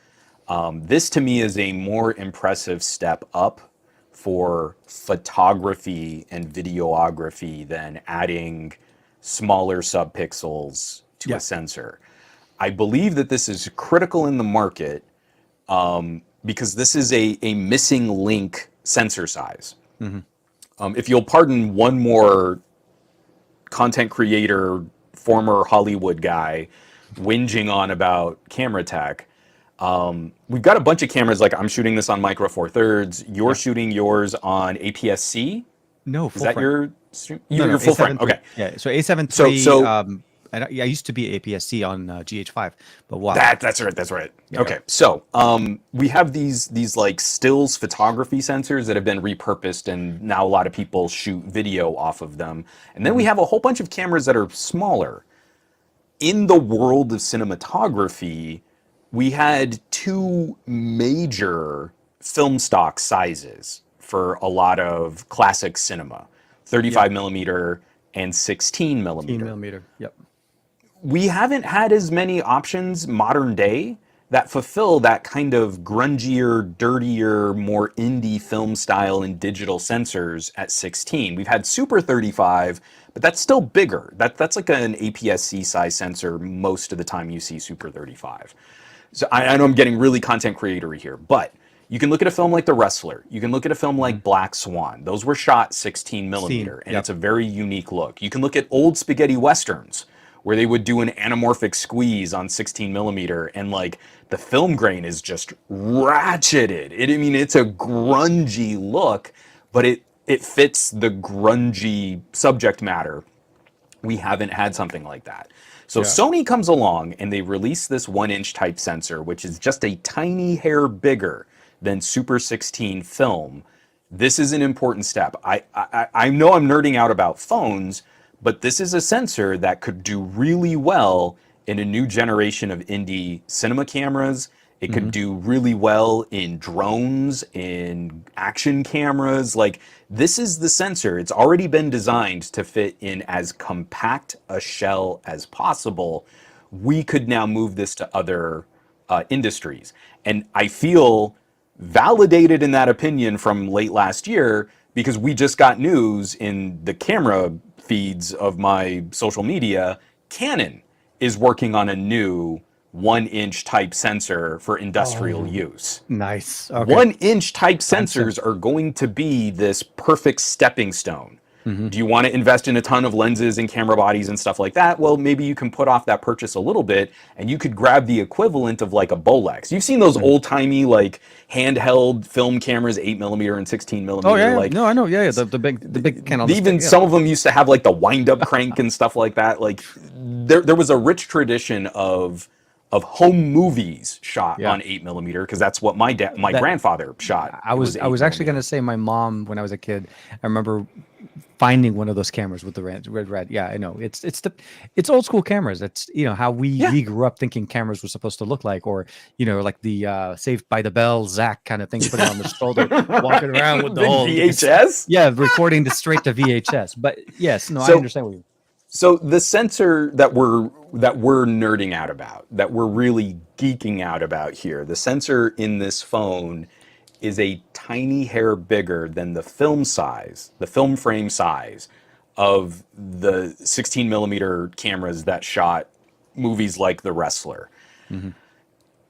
This to me is a more impressive step up for photography and videography than adding smaller subpixels to a sensor. I believe that this is critical in the market because this is a missing link sensor size. If you'll pardon one more content creator, former Hollywood guy, whinging on about camera tech, we've got a bunch of cameras. Like I'm shooting this on Micro Four Thirds. You're shooting yours on APS-C. No, Is that frame. your stream? Your full frame. Okay. Yeah. So A7 III. So I used to be APS-C on GH5, but wow. That's right. Yeah. Okay, so we have these like stills photography sensors that have been repurposed, and now a lot of people shoot video off of them. And then we have a whole bunch of cameras that are smaller. In the world of cinematography, we had two major film stock sizes for a lot of classic cinema: 35 millimeter and 16 millimeter. 16 millimeter. Yep. We haven't had as many options modern day that fulfill that kind of grungier, dirtier, more indie film style and digital sensors at 16. We've had Super 35, but that's still bigger. That's like an APS-C size sensor most of the time you see Super 35. So I know I'm getting really content creatory here, but you can look at a film like The Wrestler. You can look at a film like Black Swan. Those were shot 16 millimeter, and it's a very unique look. You can look at old spaghetti westerns, where they would do an anamorphic squeeze on 16 millimeter, and like the film grain is just ratcheted. It's a grungy look, but it fits the grungy subject matter. We haven't had something like that. So Sony comes along and they release this 1-inch type sensor, which is just a tiny hair bigger than Super 16 film. This is an important step. I know I'm nerding out about phones, but this is a sensor that could do really well in a new generation of indie cinema cameras. It could do really well in drones, in action cameras. Like, this is the sensor. It's already been designed to fit in as compact a shell as possible. We could now move this to other industries. And I feel validated in that opinion from late last year, because we just got news in the camera feeds of my social media. Canon is working on a new 1-inch type sensor for industrial use. Nice. Okay. 1-inch type sensors are going to be this perfect stepping stone. Do you want to invest in a ton of lenses and camera bodies and stuff like that? Well, maybe you can put off that purchase a little bit, and you could grab the equivalent of like a Bolex. You've seen those old-timey like handheld film cameras, 8 millimeter and 16 millimeter. Oh yeah, like, no, I know. Yeah, the big Canon. even some of them used to have like the wind-up crank and stuff like that. Like there was a rich tradition of home movies shot on 8 millimeter, because that's what my grandfather shot. I was actually going to say my mom, when I was a kid, I remember finding one of those cameras with the red. Yeah, I know. It's old school cameras. That's how we grew up thinking cameras were supposed to look like, or like the Saved by the Bell Zach kind of thing, put it on the shoulder, walking around with the whole VHS. Yeah, recording this straight to VHS. But yes, no, I understand what you. So the sensor that we're nerding out about, that we're really geeking out about here, the sensor in this phone is a tiny hair bigger than the film size, the film frame size of the 16 millimeter cameras that shot movies like The Wrestler.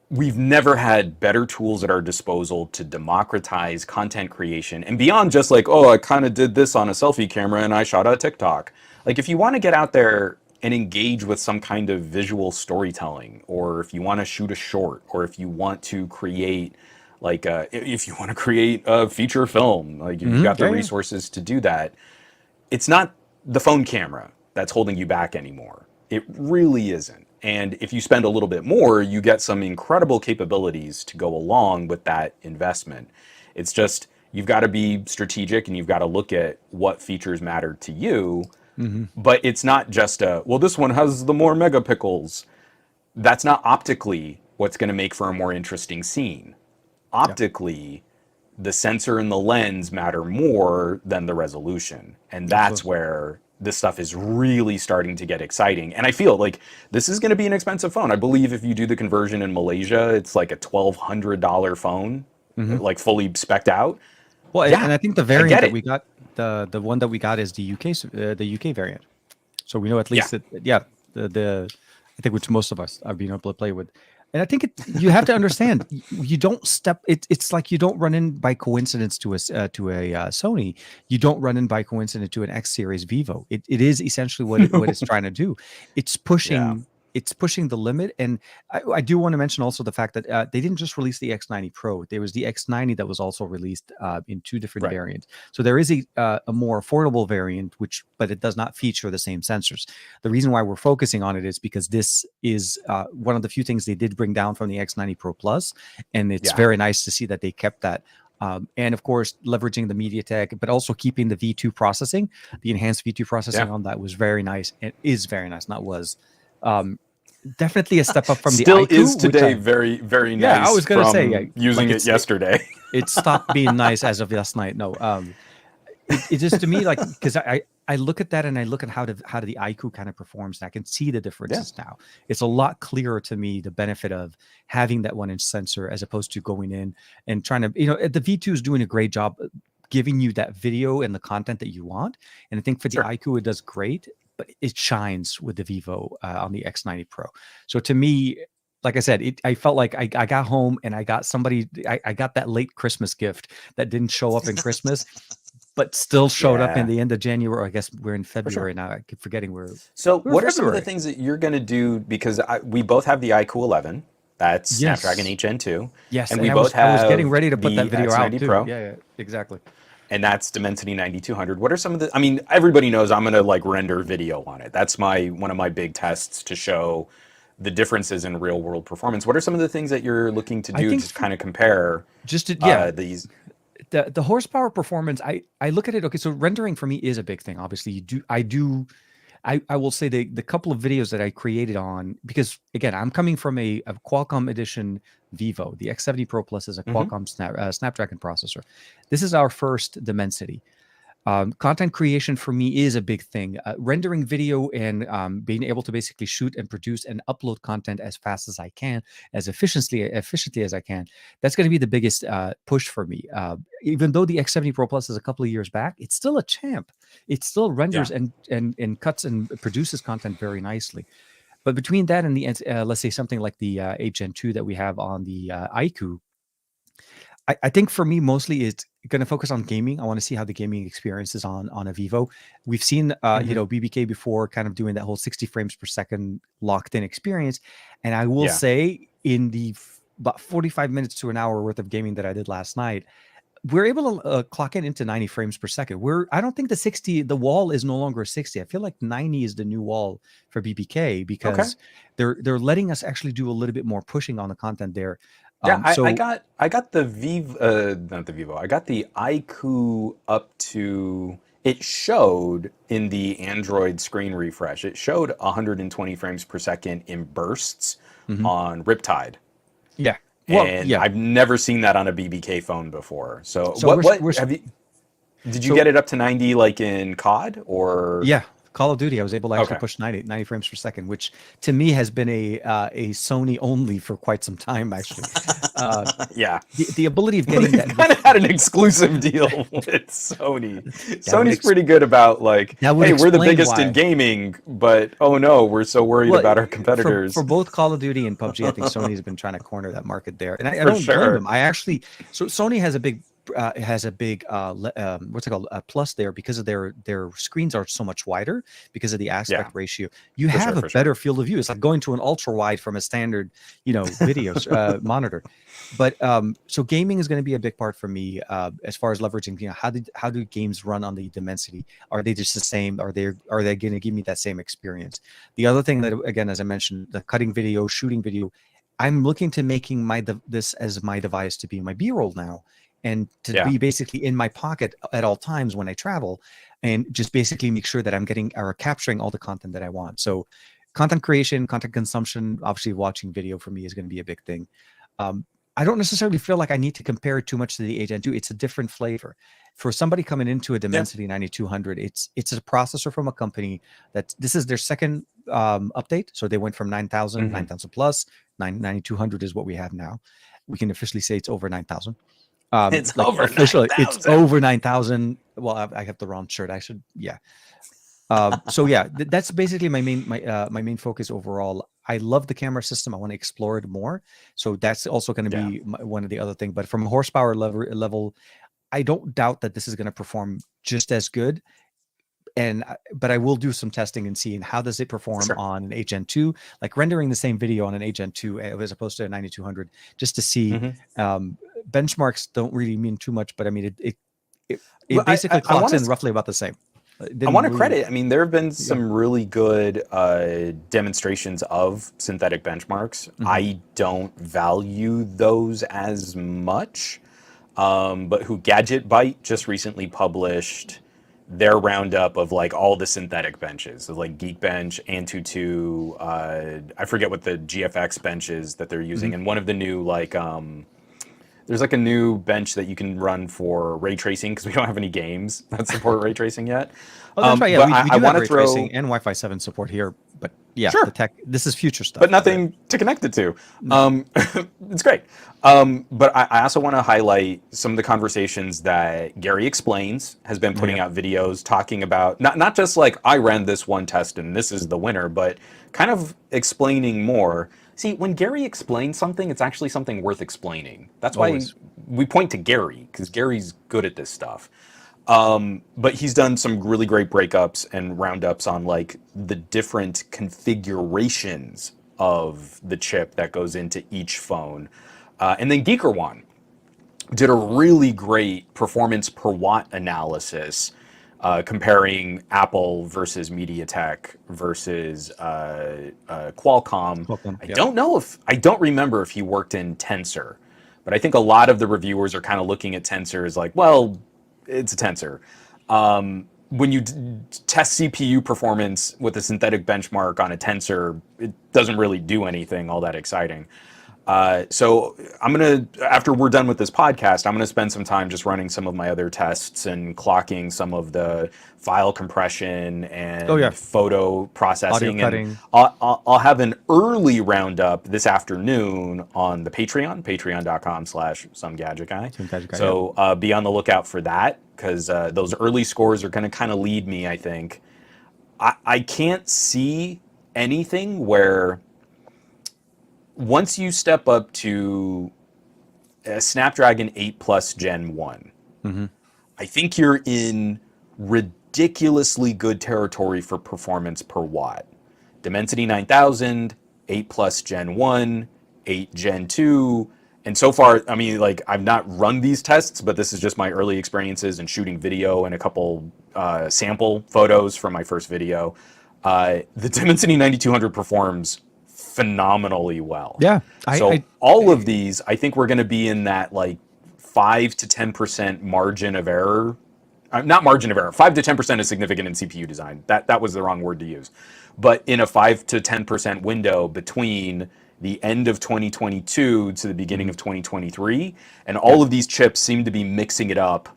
We've never had better tools at our disposal to democratize content creation, and beyond just like, oh, I kind of did this on a selfie camera and I shot a TikTok. Like, if you want to get out there and engage with some kind of visual storytelling, or if you want to shoot a short, or if you want to create if you want to create a feature film, like you've got the resources to do that, it's not the phone camera that's holding you back anymore. It really isn't. And if you spend a little bit more, you get some incredible capabilities to go along with that investment. It's just, you've got to be strategic and you've got to look at what features matter to you. But it's not just well, this one has the more megapixels. That's not optically what's going to make for a more interesting scene. Optically, the sensor and the lens matter more than the resolution. And that's where this stuff is really starting to get exciting. And I feel like this is going to be an expensive phone. I believe if you do the conversion in Malaysia, it's like a $1,200 phone, like fully spec'd out. Well, Yeah, and I think the I variant get that it. we got, the one that we got is the UK variant. So we know at least that, the I think which most of us are being able to play with. And I think you have to understand, you don't step. It's like you don't run in by coincidence to a Sony. You don't run in by coincidence to an X series Vivo. It is essentially what it's trying to do. It's pushing. It's pushing the limit. And I do want to mention also the fact that they didn't just release the X90 Pro. There was the X90 that was also released in 2 different variants. So there is a more affordable variant, but it does not feature the same sensors. The reason why we're focusing on it is because this is one of the few things they did bring down from the X90 Pro Plus, and it's very nice to see that they kept that. And of course, leveraging the MediaTek, but also keeping the V2 processing, the enhanced V2 processing on that was very nice. It is very nice, not was. Definitely a step up from the Still iQOO, is today very, very nice. I was gonna say using like it yesterday. It stopped being nice as of last night. No, it just to me like because I look at that and I look at how the iQOO kind of performs, and I can see the differences now. It's a lot clearer to me the benefit of having that 1-inch sensor as opposed to going in and trying to the V2 is doing a great job giving you that video and the content that you want, and I think for the iQOO it does great. But it shines with the Vivo on the X90 Pro. So to me, like I said, I felt like I got home and I got I got that late Christmas gift that didn't show up in Christmas, but still showed up in the end of January. I guess we're in February now. I keep forgetting we're what are some of the things that you're going to do? Because we both have the iQOO 11. That's Snapdragon 8 Gen 2. Yes, and we both have I was getting ready to put that video out X90 too. Pro. Yeah, exactly. And that's Dimensity 9200. What are some of the? I mean, everybody knows I'm gonna like render video on it. That's one of my big tests to show the differences in real world performance. What are some of the things that you're looking to do to kind of compare? These. The horsepower performance. I look at it. Okay, so rendering for me is a big thing. Obviously, I will say the couple of videos that I created on, because again, I'm coming from a Qualcomm edition Vivo. The X70 Pro Plus is a Qualcomm Snapdragon processor. This is our first Dimensity. Content creation for me is a big thing. Rendering video and being able to basically shoot and produce and upload content as fast as I can, as efficiently as I can. That's going to be the biggest push for me. Even though the X70 Pro Plus is a couple of years back, it's still a champ. It still renders and cuts and produces content very nicely. But between that and the let's say something like the 8 Gen 2 that we have on the iQOO, I think for me, mostly it's going to focus on gaming. I want to see how the gaming experience is on a Vivo. We've seen, BBK before kind of doing that whole 60 frames per second locked in experience. And I will say in the about 45 minutes to an hour worth of gaming that I did last night, we're able to clock it into 90 frames per second. I don't think the wall is no longer 60. I feel like 90 is the new wall for BBK because they're letting us actually do a little bit more pushing on the content there. I got the Vivo, not the Vivo. I got the iQOO up to. It showed in the Android screen refresh. It showed 120 frames per second in bursts on Riptide. Yeah. Well, I've never seen that on a BBK phone before. So did you get it up to 90 like in COD or? Yeah, Call of Duty. I was able to actually push 90 frames per second, which to me has been a Sony only for quite some time, actually. The ability of getting that. Kind of had an exclusive deal with Sony. Sony's pretty good about like, hey, we're the biggest in gaming, but oh no, we're so worried about our competitors. For both Call of Duty and PUBG, I think Sony's been trying to corner that market there, and I don't blame them. So Sony has a big has a big what's it called, plus there, because of their screens are so much wider because of the aspect ratio. You have a better field of view. It's like going to an ultra wide from a standard, video monitor. But so gaming is going to be a big part for me as far as leveraging. How do games run on the Dimensity? Are they just the same? Are they going to give me that same experience? The other thing that, again, as I mentioned, the cutting video, shooting video, I'm looking to making this as my device to be my B-roll now, and to be basically in my pocket at all times when I travel, and just basically make sure that I'm getting or capturing all the content that I want. So content creation, content consumption, obviously watching video for me is going to be a big thing. I don't necessarily feel like I need to compare it too much to the Gen 2. It's a different flavor. For somebody coming into a Dimensity 9200, it's a processor from a company that this is their second update. So they went from 9,000, 9,000 plus, 9200 is what we have now. We can officially say it's over 9,000. It's like over officially 9,000. It's over 9,000. Well, I have the wrong shirt. I should, so that's basically my main focus overall. I love the camera system. I want to explore it more. So that's also going to be one of the other things. But from a horsepower level, I don't doubt that this is going to perform just as good. But I will do some testing and seeing how does it perform on an Gen 2, like rendering the same video on an Gen 2 as opposed to a 9200, just to see. Benchmarks don't really mean too much, but I mean it basically clocks in roughly about the same. I want to credit. I mean, there have been some really good demonstrations of synthetic benchmarks. I don't value those as much, but Gadget Byte just recently published their roundup of like all the synthetic benches, so like Geekbench, Antutu, I forget what the GFX bench is that they're using, and one of the new like there's like a new bench that you can run for ray tracing, because we don't have any games that support ray tracing yet. Oh, that's right. Yeah, we do have ray tracing and Wi-Fi 7 support here, but the tech, this is future stuff. But nothing to connect it to. It's great. But I also want to highlight some of the conversations that Gary Explains has been putting out videos talking about, not just like, I ran this one test and this is the winner, but kind of explaining more. See, when Gary explains something, it's actually something worth explaining. That's why we point to Gary, because Gary's good at this stuff. But he's done some really great breakups and roundups on like the different configurations of the chip that goes into each phone. And then GeekerOne did a really great performance per watt analysis, comparing Apple versus MediaTek versus Qualcomm. I don't remember if he worked in Tensor, but I think a lot of the reviewers are kind of looking at Tensor as like, well, it's a Tensor. When you test CPU performance with a synthetic benchmark on a Tensor, it doesn't really do anything all that exciting. So I'm going to, after we're done with this podcast, I'm going to spend some time just running some of my other tests and clocking some of the file compression and photo processing. And I'll have an early roundup this afternoon on the Patreon, patreon.com/somegadgetguy. So be on the lookout for that, because those early scores are going to kind of lead me, I think. I can't see anything where, once you step up to a Snapdragon 8 Plus Gen 1, I think you're in ridiculously good territory for performance per watt. Dimensity 9000, 8 Plus Gen 1, 8 Gen 2, and so far, I mean, like, I've not run these tests, but this is just my early experiences in shooting video and a couple sample photos from my first video. The Dimensity 9200 performs phenomenally well. Yeah. All of these, I think we're going to be in that like 5 to 10% margin of error. Not margin of error. 5 to 10% is significant in CPU design. That was the wrong word to use. But in a 5 to 10% window between the end of 2022 to the beginning of 2023, and all of these chips seem to be mixing it up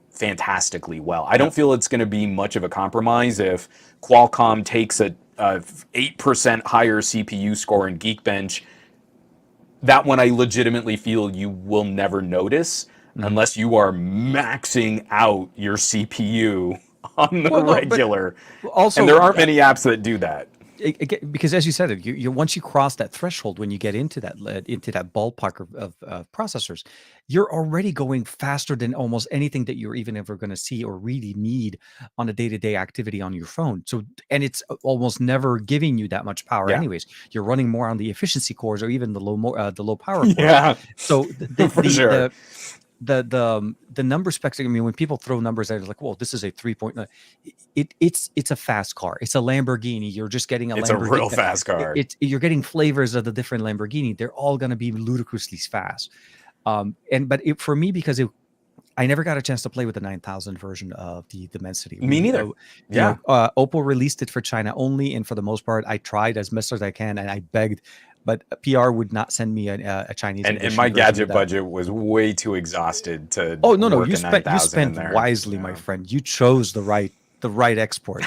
fantastically well. I don't feel it's going to be much of a compromise if Qualcomm takes a 8% higher CPU score in Geekbench. That one I legitimately feel you will never notice unless you are maxing out your CPU on the regular. And there aren't many apps that do that. because as you said, you once you cross that threshold, when you get into that ballpark of processors, you're already going faster than almost anything that you're even ever going to see or really need on a day-to-day activity on your phone. So, and it's almost never giving you that much power, Yeah. anyways. You're running more on the efficiency cores or even the low power cores. Yeah. So For sure. the number specs. I mean, when people throw numbers out, like, well, this is a 3.9. It's a fast car. It's a Lamborghini. You're just getting It's a real fast car. You're getting flavors of the different Lamborghini. They're all going to be ludicrously fast. For me, because I never got a chance to play with the 9000 version of the Dimensity. Me neither. Yeah. Oppo released it for China only, and for the most part, I tried as best as I can, and I begged, but PR would not send me a Chinese. And my gadget budget was way too exhausted to. Oh no, work you spent wisely, my friend. You chose the right export.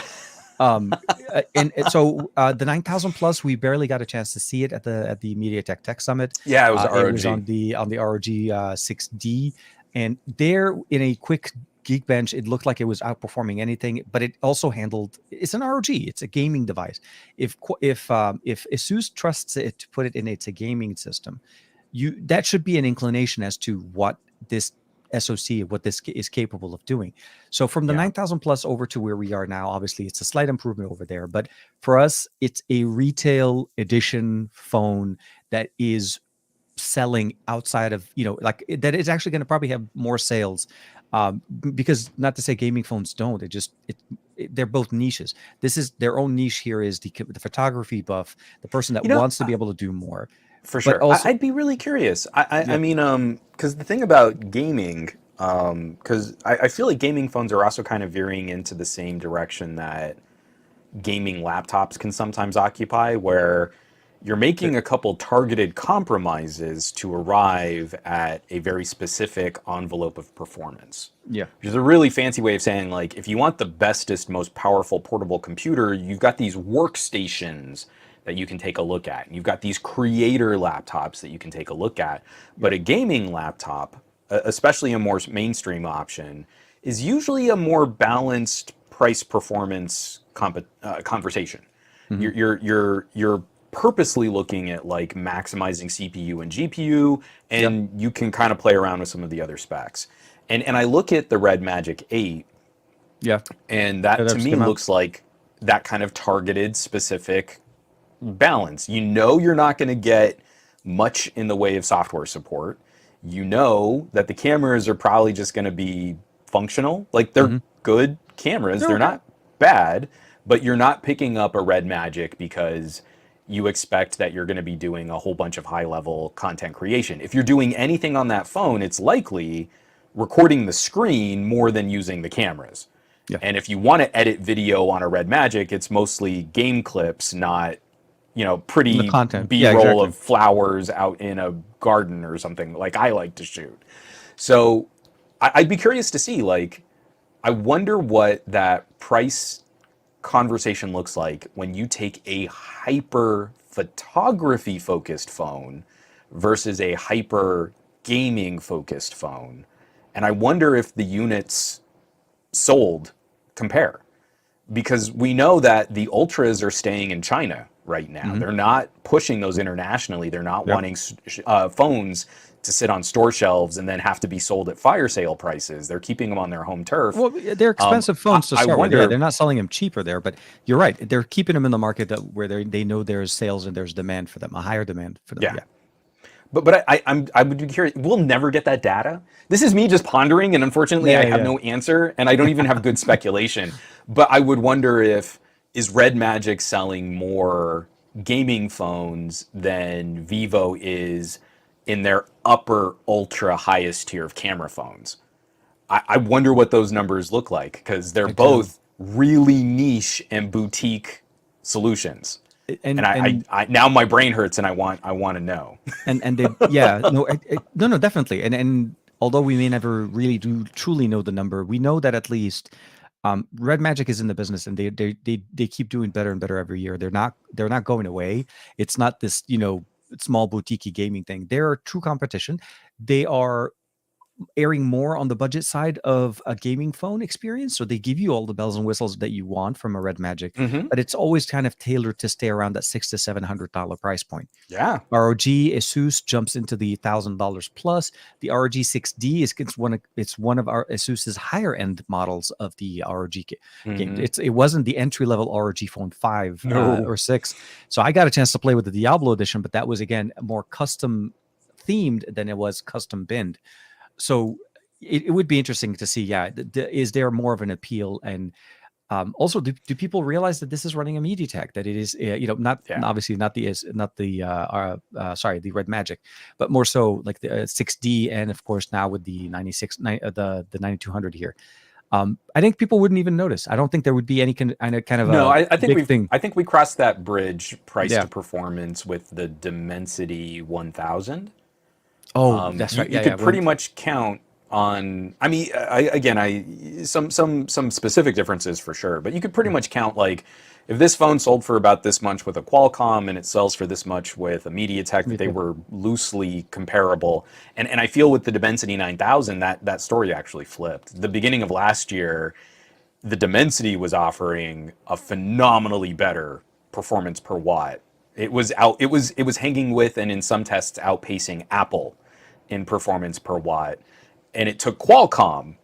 And so the 9000 Plus, we barely got a chance to see it at the MediaTek Tech Summit. Yeah, it was ROG. It was on the ROG 6D, and there in a quick Geekbench, it looked like it was outperforming anything. But it also handled. It's an ROG. It's a gaming device. If ASUS trusts it to put it in, it's a gaming system. That should be an inclination as to what this SoC, what this is capable of doing. So from the 9000 Plus over to where we are now, obviously it's a slight improvement over there, but for us, it's a retail edition phone that is selling outside of, like that is actually going to probably have more sales, because not to say gaming phones don't, they're both niches. This is their own niche. Here is the photography buff, the person that wants to be able to do more. For sure. Also, I'd be really curious. I mean, because the thing about gaming, because I feel like gaming phones are also kind of veering into the same direction that gaming laptops can sometimes occupy, where you're making a couple targeted compromises to arrive at a very specific envelope of performance. Yeah. Which is a really fancy way of saying, like, if you want the bestest, most powerful portable computer, you've got these workstations that you can take a look at. And you've got these creator laptops that you can take a look at. But a gaming laptop, especially a more mainstream option, is usually a more balanced price performance conversation. Mm-hmm. You're purposely looking at like maximizing CPU and GPU, and you can kind of play around with some of the other specs. And I look at the Red Magic 8, and that to me looks like that kind of targeted, specific balance. You're not going to get much in the way of software support. You know that the cameras are probably just going to be functional. Like, they're good cameras. They're not bad, but you're not picking up a Red Magic because you expect that you're going to be doing a whole bunch of high-level content creation. If you're doing anything on that phone, it's likely recording the screen more than using the cameras. Yeah. And if you want to edit video on a Red Magic, it's mostly game clips, not pretty B-roll of flowers out in a garden or something like I like to shoot. So I'd be curious to see, like, I wonder what that price conversation looks like when you take a hyper photography focused phone versus a hyper gaming focused phone. And I wonder if the units sold compare, because we know that the Ultras are staying in China right now. They're not pushing those internationally. They're not wanting phones to sit on store shelves and then have to be sold at fire sale prices. They're keeping them on their home turf. Well, they're expensive phones to start with. They're not selling them cheaper there, but you're right. They're keeping them in the market where they know there's sales and there's demand for them, a higher demand for them. Yeah. But I would be curious. We'll never get that data. This is me just pondering, and unfortunately, I have no answer, and I don't even have good speculation. But I would wonder is Red Magic selling more gaming phones than Vivo is in their upper ultra highest tier of camera phones? I wonder what those numbers look like, because they're both really niche and boutique solutions. And I now my brain hurts and I want to know. And they no definitely. And although we may never really do truly know the number, we know that at least Red Magic is in the business, and they keep doing better and better every year. They're not going away. It's not this small boutique gaming thing. They're true competition. They are erring more on the budget side of a gaming phone experience. So they give you all the bells and whistles that you want from a Red Magic, Mm-hmm. but it's always kind of tailored to stay around that $600 to $700 price point. Yeah. ROG Asus jumps into the $1,000 plus. The ROG 6D is it's one of our Asus's higher end models of the ROG game. Mhm. It wasn't the entry level ROG Phone 5 No. or 6. So I got a chance to play with the Diablo edition, but that was again more custom themed than it was custom binned. So it would be interesting to see. Yeah, is there more of an appeal? And also, do people realize that this is running a MediaTek? That it is, not Yeah. obviously not the Red Magic, but more so like the 6D, and of course now with the 9200 here. I think people wouldn't even notice. I don't think there would be any kind of No, I think big thing. I think we crossed that bridge price Yeah. to performance with the Dimensity 1000. Oh, that's right. You Yeah, could yeah. pretty much count on. I mean, some specific differences for sure, but you could pretty much count like if this phone sold for about this much with a Qualcomm and it sells for this much with a MediaTek, that they were loosely comparable. And I feel with the Dimensity 9000 that story actually flipped. The beginning of last year, the Dimensity was offering a phenomenally better performance per watt. It was hanging with and in some tests outpacing Apple in performance per watt. And it took Qualcomm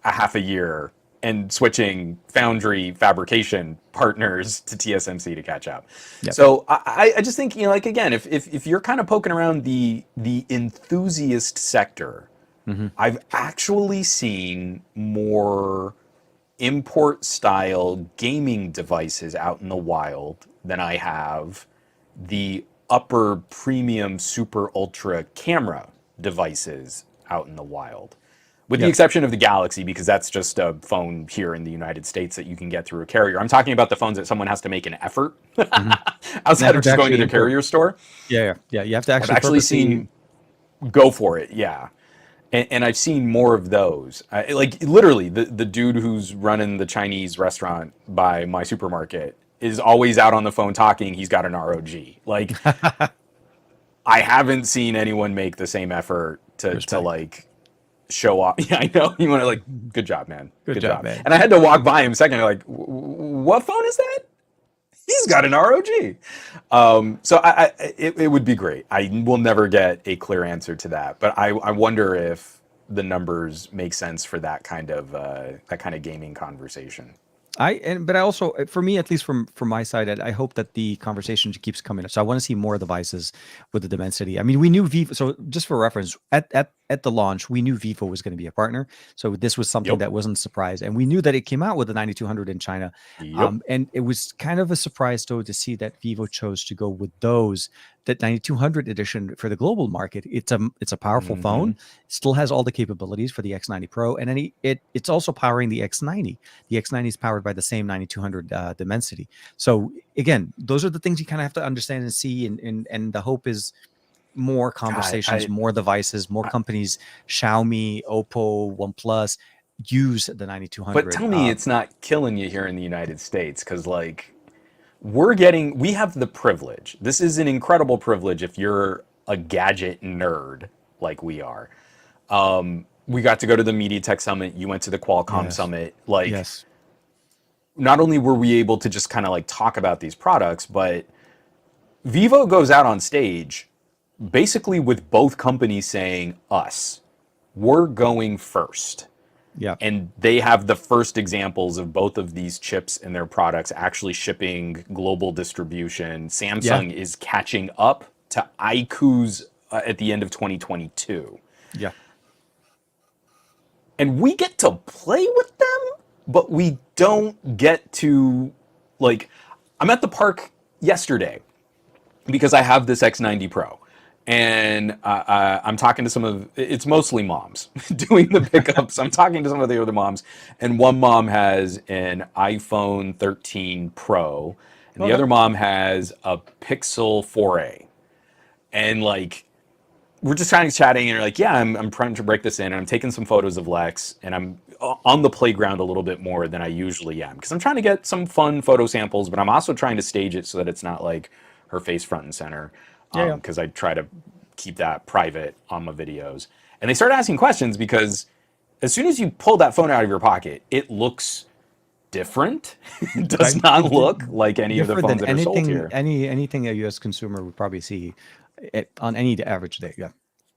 a half a year and switching foundry fabrication partners to TSMC to catch up. Yep. So I just think, like again, if you're kind of poking around the enthusiast sector, I've actually seen more import style gaming devices out in the wild than I have the upper premium super ultra camera devices out in the wild, with the exception of the Galaxy, because that's just a phone here in the United States that you can get through a carrier. I'm talking about the phones that someone has to make an effort outside of just going to their carrier store. Yeah. You have to actually. I've actually seen go for it. Yeah. And I've seen more of those. Like literally, the dude who's running the Chinese restaurant by my supermarket is always out on the phone talking. He's got an ROG. Like, I haven't seen anyone make the same effort to like show off. Yeah, I know. You want to like, good job, man. Good job, man. And I had to walk by him a second. Like, what phone is that? He's got an ROG. So it would be great. I will never get a clear answer to that, but I wonder if the numbers make sense for that kind of gaming conversation. But I also, for me, at least from my side, I hope that the conversation keeps coming up. So I want to see more devices with the Dimensity. I mean, we knew Vivo. So just for reference, at the launch, we knew Vivo was going to be a partner. So this was something that wasn't a surprise, and we knew that it came out with the 9200 in China. And it was kind of a surprise though to see that Vivo chose to go with that 9200 edition for the global market. It's a powerful phone. It still has all the capabilities for the X90 Pro, and then it's also powering the X90. The X90 is powered by the same 9200 Dimensity. So again, those are the things you kind of have to understand and see, and the hope is more conversations, more devices, more companies, Xiaomi, Oppo, OnePlus, use the 9200. But tell me it's not killing you here in the United States, because like we have the privilege. This is an incredible privilege if you're a gadget nerd like we are. We got to go to the MediaTek Summit. You went to the Qualcomm Summit. Like, not only were we able to just kind of like talk about these products, but Vivo goes out on stage basically with both companies saying, we're going first. Yeah. And they have the first examples of both of these chips and their products actually shipping global distribution. Samsung is catching up to iQOO's at the end of 2022. Yeah. And we get to play with them, but we don't get to, like, I'm at the park yesterday because I have this X90 Pro. And I'm talking to it's mostly moms doing the pickups. I'm talking to some of the other moms, and one mom has an iPhone 13 Pro, and the other mom has a Pixel 4a. And like, we're just kind of chatting, and you're like, yeah, I'm trying to break this in, and I'm taking some photos of Lex, and I'm on the playground a little bit more than I usually am, because I'm trying to get some fun photo samples, but I'm also trying to stage it so that it's not like her face front and center. Because I try to keep that private on my videos. And they started asking questions because as soon as you pull that phone out of your pocket, it looks different. It does not look like any of the Different phones than that are sold anything, here. anything a U.S. consumer would probably see on any average day. Yeah.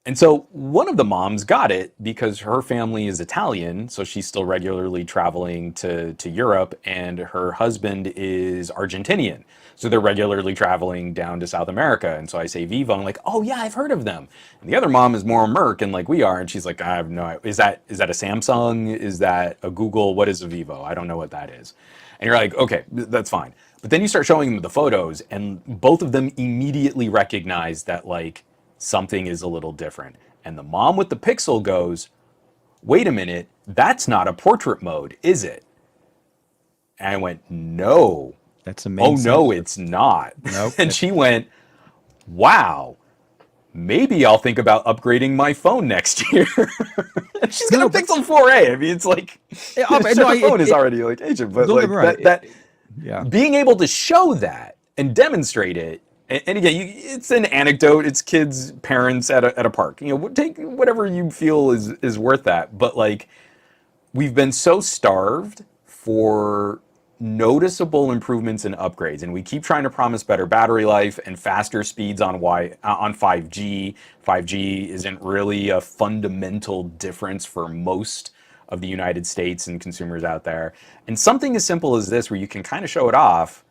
And so one of the moms got it because her family is Italian, so she's still regularly traveling to Europe, and her husband is Argentinian, so they're regularly traveling down to South America. And so I say Vivo, and I'm like, oh yeah, I've heard of them. And the other mom is more American like we are, and she's like, I have no idea. Is that a Samsung? Is that a Google? What is a Vivo? I don't know what that is. And you're like, okay, that's fine. But then you start showing them the photos, and both of them immediately recognize that like something is a little different. And the mom with the Pixel goes, wait a minute, that's not a portrait mode, is it? And I went, no. That's amazing. Oh, no, it's not. Nope. And she went, wow, maybe I'll think about upgrading my phone next year. She's got a Pixel 4a. I mean, it's like, her phone is already like ancient, but like yeah, being able to show that and demonstrate it. And again, it's an anecdote. It's kids, parents at a park. You know, take whatever you feel is worth that. But like, we've been so starved for noticeable improvements and upgrades, and we keep trying to promise better battery life and faster speeds on 5G. 5G isn't really a fundamental difference for most of the United States and consumers out there. And something as simple as this, where you can kind of show it off,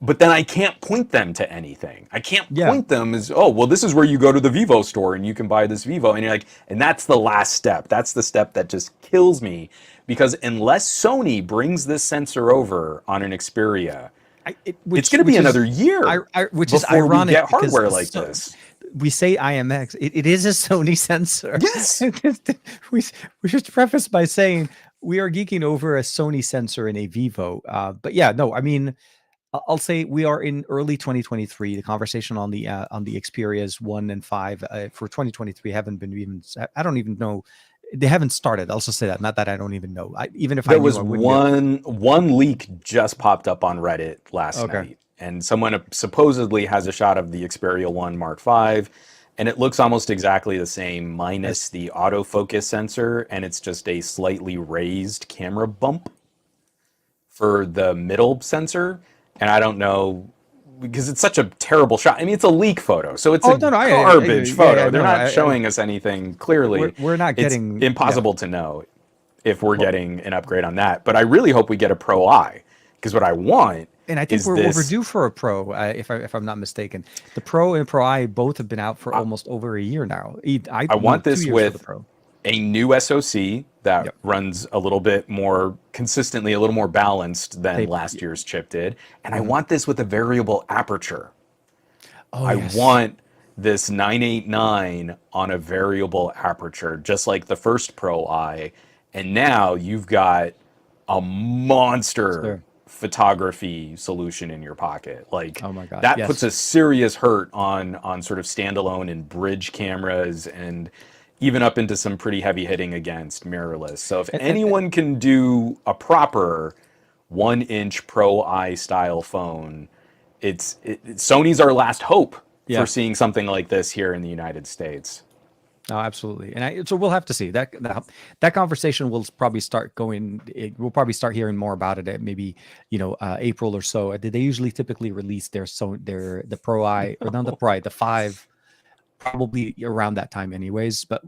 but then I can't point them to anything. I can't point them as, oh, well, this is where you go to the Vivo store and you can buy this Vivo. And you're like, and that's the last step. That's the step that just kills me, because unless Sony brings this sensor over on an Xperia, it's going to be another year. Which is ironic. We get hardware like this. We say IMX. It is a Sony sensor. Yes. we should preface by saying we are geeking over a Sony sensor in a Vivo. But yeah, no, I mean, I'll say we are in early 2023. The conversation on the Xperias 1 and 5 for 2023 haven't been even. I don't even know. They haven't started. I'll also say that. Not that I don't even know. Even if there I knew, was I wouldn't one leak just popped up on Reddit last night, and someone supposedly has a shot of the Xperia 1 Mark V, and it looks almost exactly the same minus the autofocus sensor, and it's just a slightly raised camera bump for the middle sensor. And I don't know, because it's such a terrible shot. I mean, it's a leak photo, so it's garbage photo. They're not showing us anything clearly. We're not getting... It's impossible to know if we're getting an upgrade on that. But I really hope we get a Pro I, because what I want and I think we're overdue for a Pro, if I'm not mistaken. The Pro and Pro I both have been out for almost over a year now. I want this with a new SoC that runs a little bit more consistently, a little more balanced than last year's chip did. And I want this with a variable aperture. I want this 989 on a variable aperture, just like the first Pro I. And now you've got a monster photography solution in your pocket. Like, oh my God, that puts a serious hurt on sort of standalone and bridge cameras, and even up into some pretty heavy hitting against mirrorless. So if anyone can do a proper 1-inch Pro I style phone, Sony's our last hope for seeing something like this here in the United States. Oh, absolutely. And so we'll have to see that conversation will probably start going. We'll probably start hearing more about it at maybe, April or so. They usually typically release the Pro I, or not the Pro I, the 5, probably around that time anyways. But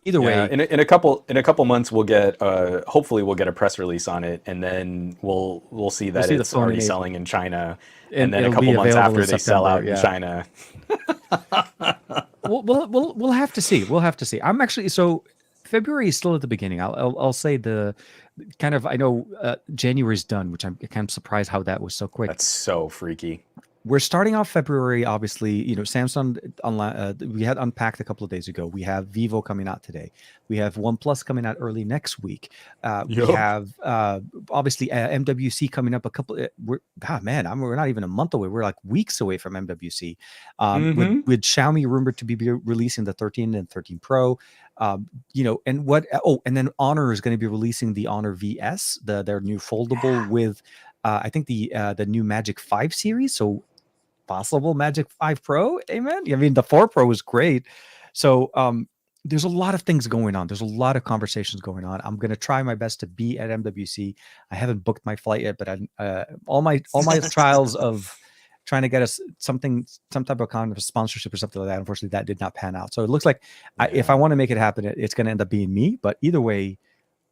either way, in a couple months we'll get hopefully we'll get a press release on it, and then we'll see that it's already selling in China, and then a couple months after they sell out in China. We'll have to see. We'll have to see. I'm actually, so February is still at the beginning. I'll say the kind of, I know January's done, which I'm kind of surprised how that was so quick. That's so freaky. We're starting off February, obviously. Samsung we had Unpacked a couple of days ago. We have Vivo coming out today. We have OnePlus coming out early next week. We have obviously MWC coming up a couple. We're not even a month away. We're like weeks away from MWC. With Xiaomi rumored to be releasing the 13 and 13 Pro. And then Honor is going to be releasing the Honor VS, their new foldable with I think the new Magic 5 series. So possible Magic 5 Pro. Amen. I mean, the 4 Pro was great. So there's a lot of things going on. There's a lot of conversations going on. I'm going to try my best to be at MWC. I haven't booked my flight yet, but all my trials of trying to get us some type of kind of sponsorship or something like that. Unfortunately, that did not pan out. So it looks like if I want to make it happen, it's going to end up being me. But either way,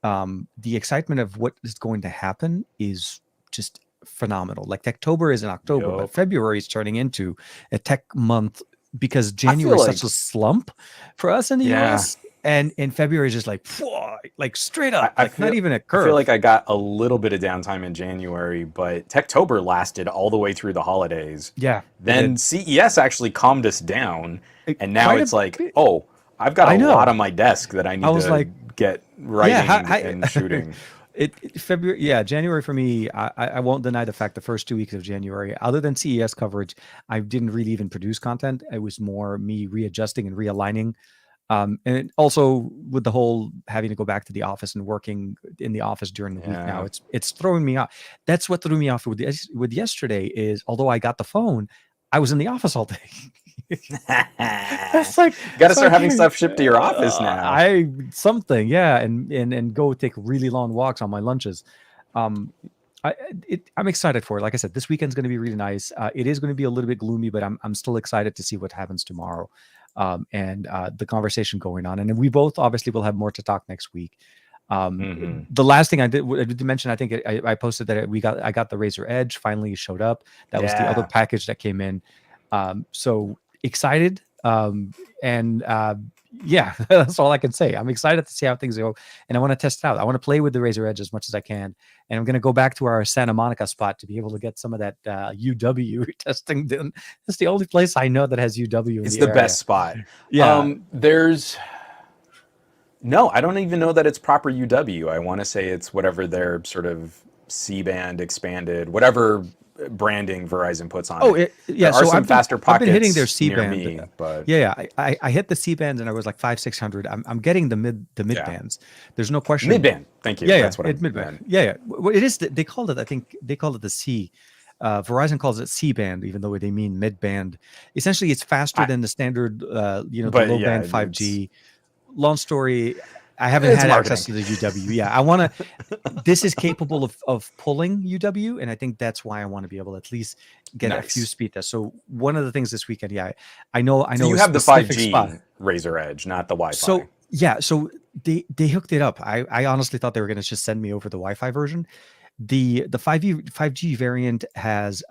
the excitement of what is going to happen is just phenomenal. Like Techtober is in October, but February is turning into a tech month because January is such a slump for us in the US. And in February is just like straight up, not even a curve. I feel like I got a little bit of downtime in January, but Techtober lasted all the way through the holidays. Yeah. Then CES actually calmed us down, and now it's like, oh, I've got a lot on my desk that I need to get writing and shooting. January for me, I won't deny the fact the first 2 weeks of January, other than CES coverage, I didn't really even produce content. It was more me readjusting and realigning. And also with the whole having to go back to the office and working in the office during the week now, it's throwing me off. That's what threw me off with yesterday is, although I got the phone, I was in the office all day. That's like, got to start having stuff shipped to your office now. And go take really long walks on my lunches. I'm excited for it. Like I said, this weekend's going to be really nice. It is going to be a little bit gloomy, but I'm still excited to see what happens tomorrow. And the conversation going on. And then we both obviously will have more to talk next week. The last thing I did mention, I think I posted that I got the Razer Edge finally showed up. That was the other package that came in. So excited. That's all I can say. I'm excited to see how things go, and I want to test it out. I want to play with the Razer Edge as much as I can, and I'm going to go back to our Santa Monica spot to be able to get some of that UW testing done. It's the only place I know that has UW. It's the best spot. Yeah. I don't even know that it's proper UW. I want to say it's whatever their sort of C-band expanded, whatever branding Verizon puts on it. There are some faster pockets. I've been hitting their C-band, me, but I hit the C-bands and I was like 500-600. I'm getting the mid bands. There's no question. Mid-band. Thank you. That's what it's mid-band. Well, it is. They called it. I think they called it the C. Verizon calls it C-band, even though they mean mid-band. Essentially, it's faster than the standard, the low-band 5G. Long story. I haven't had access to the UW. I want to. This is capable of pulling UW, and I think that's why I want to be able to at least get a few speed tests. So one of the things this weekend, I know. So you have the 5G Razer Edge, not the Wi-Fi. So they hooked it up. I honestly thought they were going to just send me over the Wi-Fi version. The 5G variant has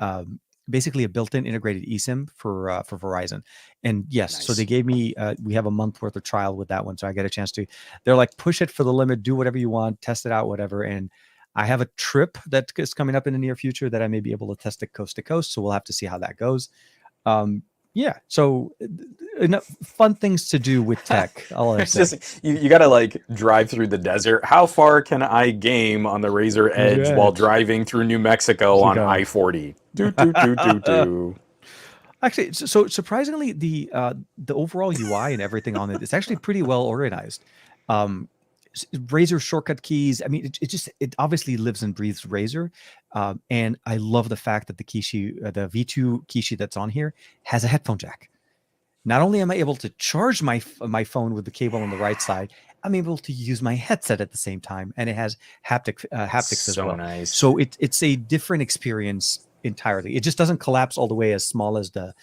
basically a built-in integrated eSIM for Verizon. And yes, so they gave me, we have a month worth of trial with that one. So I get a chance to, they're like, push it for the limit, do whatever you want, test it out, whatever. And I have a trip that is coming up in the near future that I may be able to test it coast to coast. So we'll have to see how that goes. So enough fun things to do with tech. It's just, you got to like drive through the desert. How far can I game on the Razer Edge while driving through New Mexico on I-40? Actually, so surprisingly, the overall UI and everything on it is actually pretty well organized. Razer shortcut keys. I mean, it obviously lives and breathes Razer, and I love the fact that the Kishi, the V2 Kishi that's on here, has a headphone jack. Not only am I able to charge my phone with the cable on the right side, I'm able to use my headset at the same time, and it has haptics as well. Nice. So it's a different experience entirely. It just doesn't collapse all the way as small as the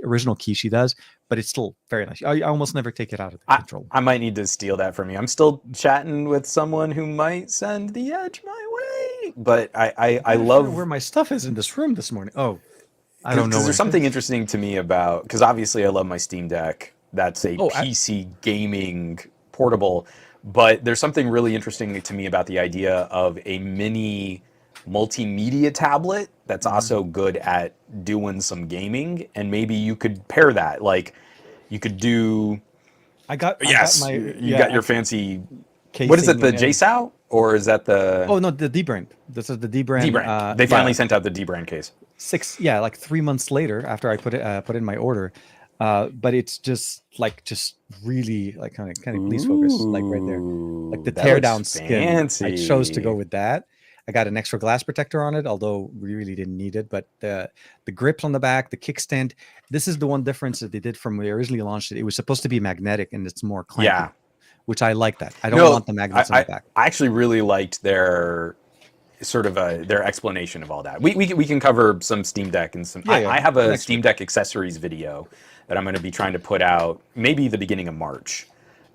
original Kishi does, but it's still very nice. I almost never take it out of the control. I might need to steal that from you. I'm still chatting with someone who might send the Edge my way, but I love where my stuff is in this room this morning. Oh, I don't know. There's something interesting to me about, because obviously I love my Steam Deck. That's a PC gaming portable, but there's something really interesting to me about the idea of a mini multimedia tablet that's also good at doing some gaming, and maybe you could pair that. Like you could do. You got your fancy. What is it? The JSOW or is that the? Oh no, the D brand. This is the D brand. D brand. They finally sent out the D brand case. Like 3 months later after I put in my order. But it's just really like kind of please focus like right there, like the teardown skin. Fancy. I chose to go with that. I got an extra glass protector on it, although we really didn't need it. But the grips on the back, the kickstand, this is the one difference that they did from when they originally launched it. It was supposed to be magnetic, and it's more clampy. Yeah. Which I like that. I don't want the magnets on the back. I actually really liked their sort of their explanation of all that. We can cover some Steam Deck and some. I have a Steam Deck accessories video that I'm going to be trying to put out maybe the beginning of March,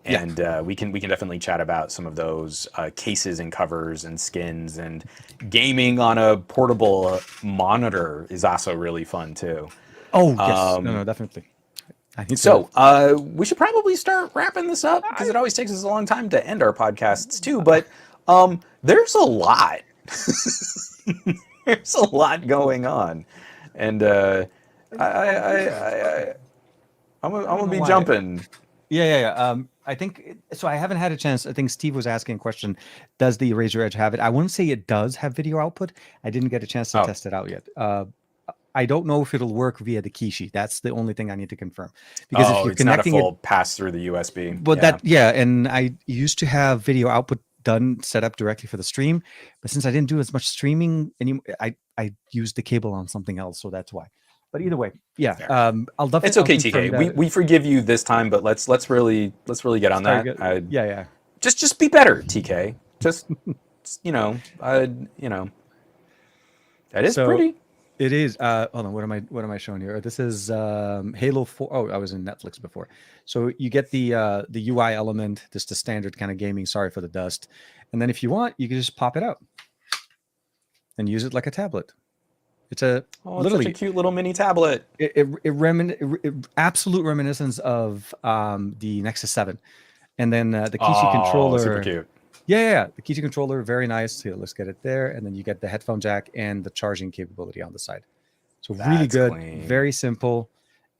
and we can definitely chat about some of those cases and covers and skins, and gaming on a portable monitor is also really fun too. Oh yes, no, definitely. So we should probably start wrapping this up because it always takes us a long time to end our podcasts too. But there's a lot. There's a lot going on, and I'm gonna be jumping. Yeah. I think so. I haven't had a chance. I think Steve was asking a question. Does the Razer Edge have it? I wouldn't say it does have video output. I didn't get a chance to test it out yet. I don't know if it'll work via the Kishi. That's the only thing I need to confirm. Because if you're connecting not a full pass through the USB. But and I used to have video output set up directly for the stream, but since I didn't do as much streaming anymore, I used the cable on something else, so that's why. But either way, I'll definitely. It's okay, TK. We forgive you this time, but let's really get on that. Yeah. Just be better, TK. Just that is pretty. It is. Hold on. What am I showing here? This is Halo 4. Oh, I was in Netflix before. So you get the UI element, just the standard kind of gaming. Sorry for the dust. And then if you want, you can just pop it out and use it like a tablet. It's literally such a cute little mini tablet. Absolute reminiscence of the Nexus 7, and then the Kishi controller. Super cute. Yeah, the Kishi controller, very nice. Here, let's get it there, and then you get the headphone jack and the charging capability on the side. So really good, very simple.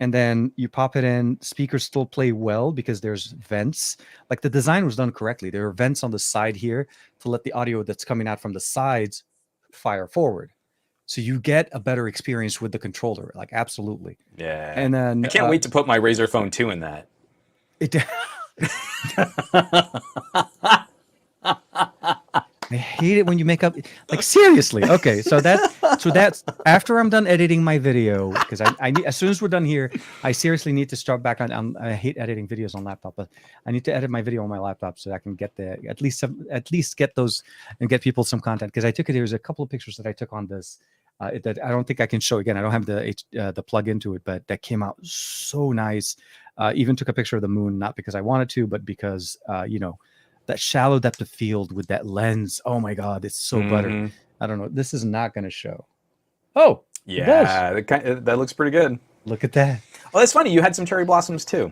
And then you pop it in. Speakers still play well because there's vents. Like the design was done correctly. There are vents on the side here to let the audio that's coming out from the sides fire forward. So you get a better experience with the controller, like absolutely. Yeah. And then I can't wait to put my Razer Phone 2 in that. I hate it when you make up, like seriously. Okay, so that's after I'm done editing my video, because I need, as soon as we're done here, I seriously need to start back on. I hate editing videos on laptop, but I need to edit my video on my laptop so I can get at least get those and get people some content. Because there's a couple of pictures that I took on this that I don't think I can show again. I don't have the plug into it, but that came out so nice. Even took a picture of the moon, not because I wanted to, but because that shallow depth of field with that lens. Oh my God, it's so butter. I don't know. This is not going to show. Oh, yeah, that looks pretty good. Look at that. Oh, that's funny. You had some cherry blossoms too.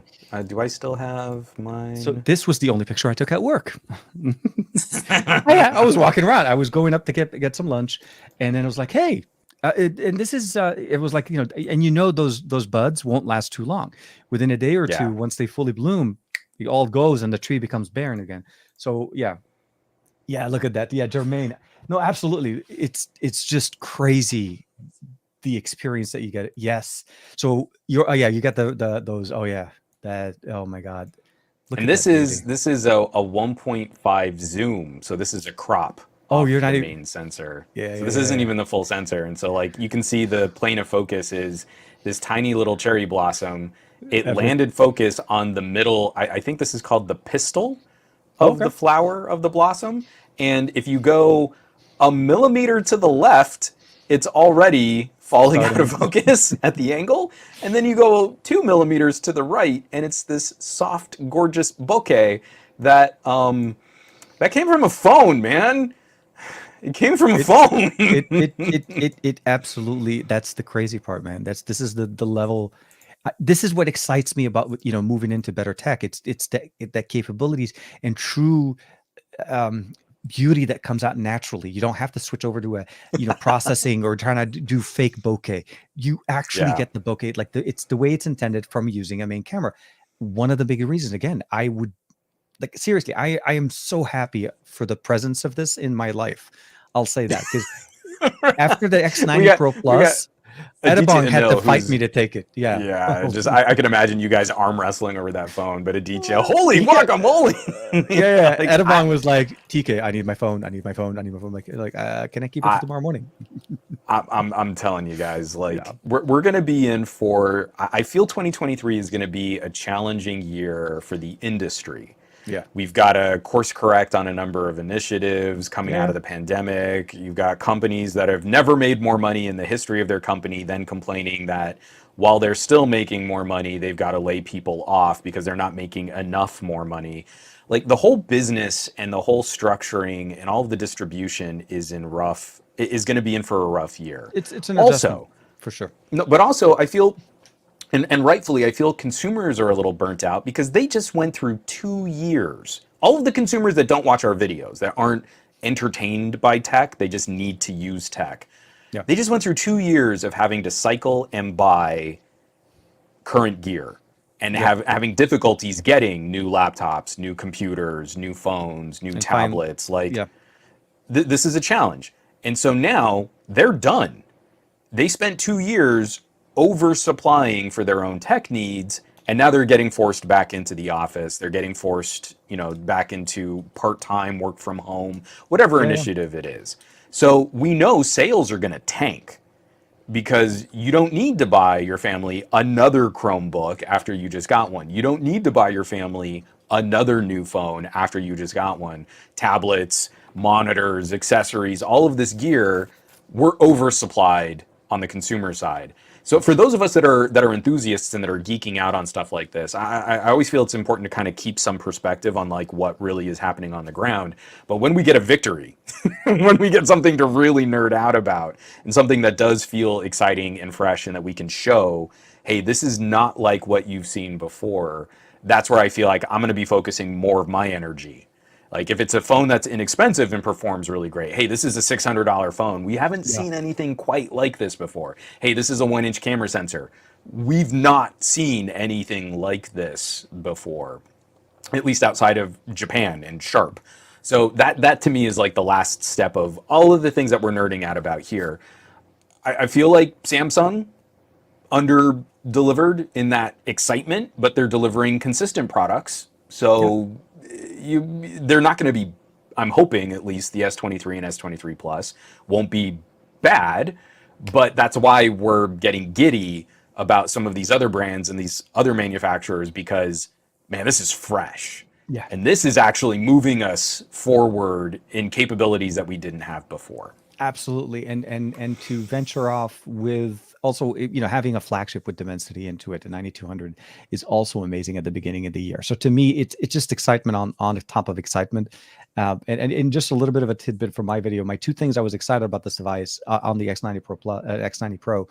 Do I still have mine? So this was the only picture I took at work. I was walking around. I was going up to get some lunch, and then I was like, "Hey," and this is. It was like those buds won't last too long. Within a day or two, once they fully bloom, it all goes and the tree becomes barren again. So yeah, look at that. Yeah, Jermaine. No, absolutely. It's just crazy the experience that you get. Yes. So you got those. Oh yeah, that. Oh my God. And this is a 1.5 zoom. So this is a crop. Oh, you're not the even main sensor. Yeah. So this isn't even the full sensor, and so like you can see the plane of focus is this tiny little cherry blossom. It landed focus on the middle. I think this is called the pistil of the flower of the blossom. And if you go a millimeter to the left, it's already falling out of focus at the angle. And then you go 2 millimeters to the right, and it's this soft, gorgeous bouquet that came from a phone, man. It came from a phone. It absolutely. That's the crazy part, man. This is the level. This is what excites me about moving into better tech. It's that capabilities and true beauty that comes out naturally. You don't have to switch over to a processing or trying to do fake bokeh. You actually get the bokeh it's the way it's intended from using a main camera. One of the big reasons, again, I would seriously, I am so happy for the presence of this in my life. I'll say that because after the X90 Pro Plus. Edabong Aditya had to Anil, fight who's- me to take it. Yeah. Yeah, just I can imagine you guys arm wrestling over that phone, but Aditya, holy guacamole! Yeah. Like, Edabong was like, TK, I need my phone. I need my phone. I need my phone. Like, can I keep it for tomorrow morning? I'm telling you guys, like Yeah. we're gonna be in for. I feel 2023 is gonna be a challenging year for the industry. Yeah. We've got to course correct on a number of initiatives coming out of the pandemic. You've got companies that have never made more money in the history of their company, then complaining that while they're still making more money, they've got to lay people off because they're not making enough more money. Like the whole business and the whole structuring and all of the distribution is going to be in for a rough year. It's an adjustment, for sure. No, but also I feel, and rightfully, I feel consumers are a little burnt out because they just went through 2 years. All of the consumers that don't watch our videos, that aren't entertained by tech, they just need to use tech. Yeah. They just went through 2 years of having to cycle and buy current gear and having difficulties getting new laptops, new computers, new phones, new tablets. This is a challenge. And so now they're done. They spent 2 years oversupplying for their own tech needs, and now they're getting forced back into the office. They're getting forced, back into part-time work from home, whatever initiative it is. So we know sales are going to tank because you don't need to buy your family another Chromebook after you just got one. You don't need to buy your family another new phone after you just got one. Tablets, monitors, accessories, all of this gear, we're oversupplied on the consumer side. So for those of us that are enthusiasts and that are geeking out on stuff like this, I always feel it's important to kind of keep some perspective on like what really is happening on the ground. But when we get a victory, when we get something to really nerd out about and something that does feel exciting and fresh and that we can show, hey, this is not like what you've seen before, that's where I feel like I'm going to be focusing more of my energy. Like if it's a phone that's inexpensive and performs really great, hey, this is a $600 phone. We haven't seen anything quite like this before. Hey, this is a 1-inch camera sensor. We've not seen anything like this before, at least outside of Japan and Sharp. So that to me is like the last step of all of the things that we're nerding out about here. I feel like Samsung under-delivered in that excitement, but they're delivering consistent products. So they're not going to be, I'm hoping at least the S23 and S23 Plus won't be bad, but that's why we're getting giddy about some of these other brands and these other manufacturers because, man, this is fresh. Yeah. And this is actually moving us forward in capabilities that we didn't have before. Absolutely. And to venture off with also, having a flagship with Dimensity into it, the 9200 is also amazing at the beginning of the year. So to me, it's just excitement on the top of excitement. And just a little bit of a tidbit from my video, my two things I was excited about this device on the X90 Pro X90 Pro,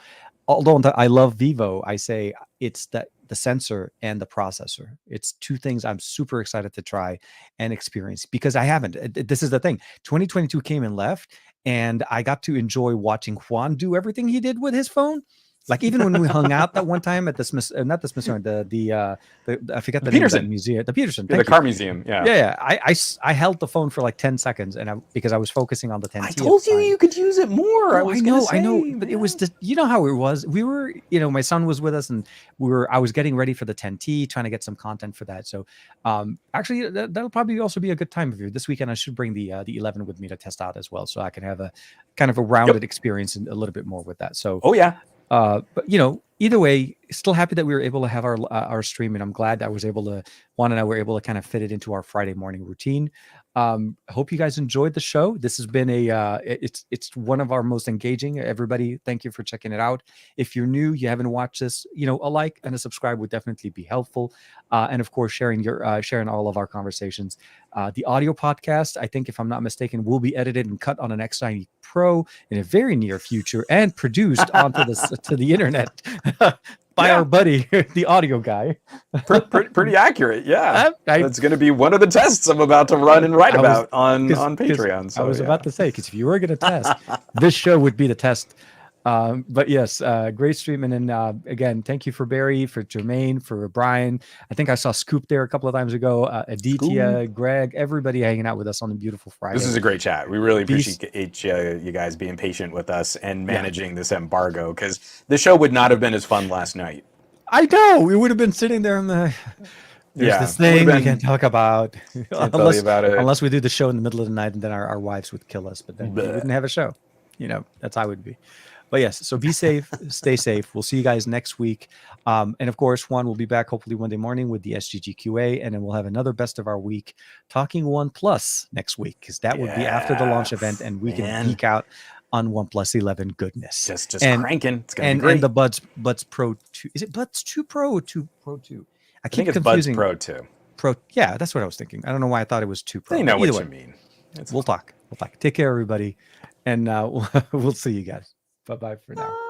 although I love Vivo, I say it's the sensor and the processor. It's two things I'm super excited to try and experience because I haven't. This is the thing. 2022 came and left, and I got to enjoy watching Juan do everything he did with his phone. Like even when we hung out that one time at the not the Smithsonian, the I forget the name of that museum, the Peterson, the car museum. Yeah. I held the phone for like 10 seconds, and because I was focusing on the 10T. I told you could use it more. I know, but it was how it was. We were, my son was with us, and I was getting ready for the 10T, trying to get some content for that. So, actually, that'll probably also be a good time for you this weekend. I should bring the 11 with me to test out as well, so I can have a kind of a rounded experience and a little bit more with that. So, but either way, still happy that we were able to have our stream, and I'm glad that Juan and I were able to kind of fit it into our Friday morning routine. I hope you guys enjoyed the show. This has been it's one of our most engaging. Everybody, thank you for checking it out. If you're new, you haven't watched this, a like and a subscribe would definitely be helpful. And of course, sharing all of our conversations. The audio podcast, I think, if I'm not mistaken, will be edited and cut on an X90 Pro in a very near future and produced onto to the internet by our buddy, the audio guy. Pretty accurate, yeah. That's going to be one of the tests I'm about to run and write about on Patreon. So, I was about to say, because if you were going to test, this show would be the test But yes, great stream. And then again, thank you for Barry, for Jermaine, for Brian. I think I saw Scoop there a couple of times ago. Aditya, Greg, everybody hanging out with us on the beautiful Friday. This is a great chat. We really appreciate you guys being patient with us and managing this embargo, because the show would not have been as fun last night. I know. We would have been sitting there in the... There's this thing we can't talk about. Unless we do the show in the middle of the night, and then our wives would kill us. But then we wouldn't have a show. You know, that's how it would be. But yes, so be safe, stay safe. We'll see you guys next week. And of course, Juan will be back hopefully Monday morning with the SGG QA, and then we'll have another best of our week talking OnePlus next week, because that would be after the launch event, and we can geek out on OnePlus 11 goodness. Just cranking. It's gonna be great. And the Buds Pro 2. Is it Buds 2 Pro or 2 Pro 2? I think it's confusing. Buds Pro 2. Pro, yeah, that's what I was thinking. I don't know why I thought it was 2 Pro. They know what you mean. We'll talk. Take care, everybody, and we'll see you guys. Bye-bye for now.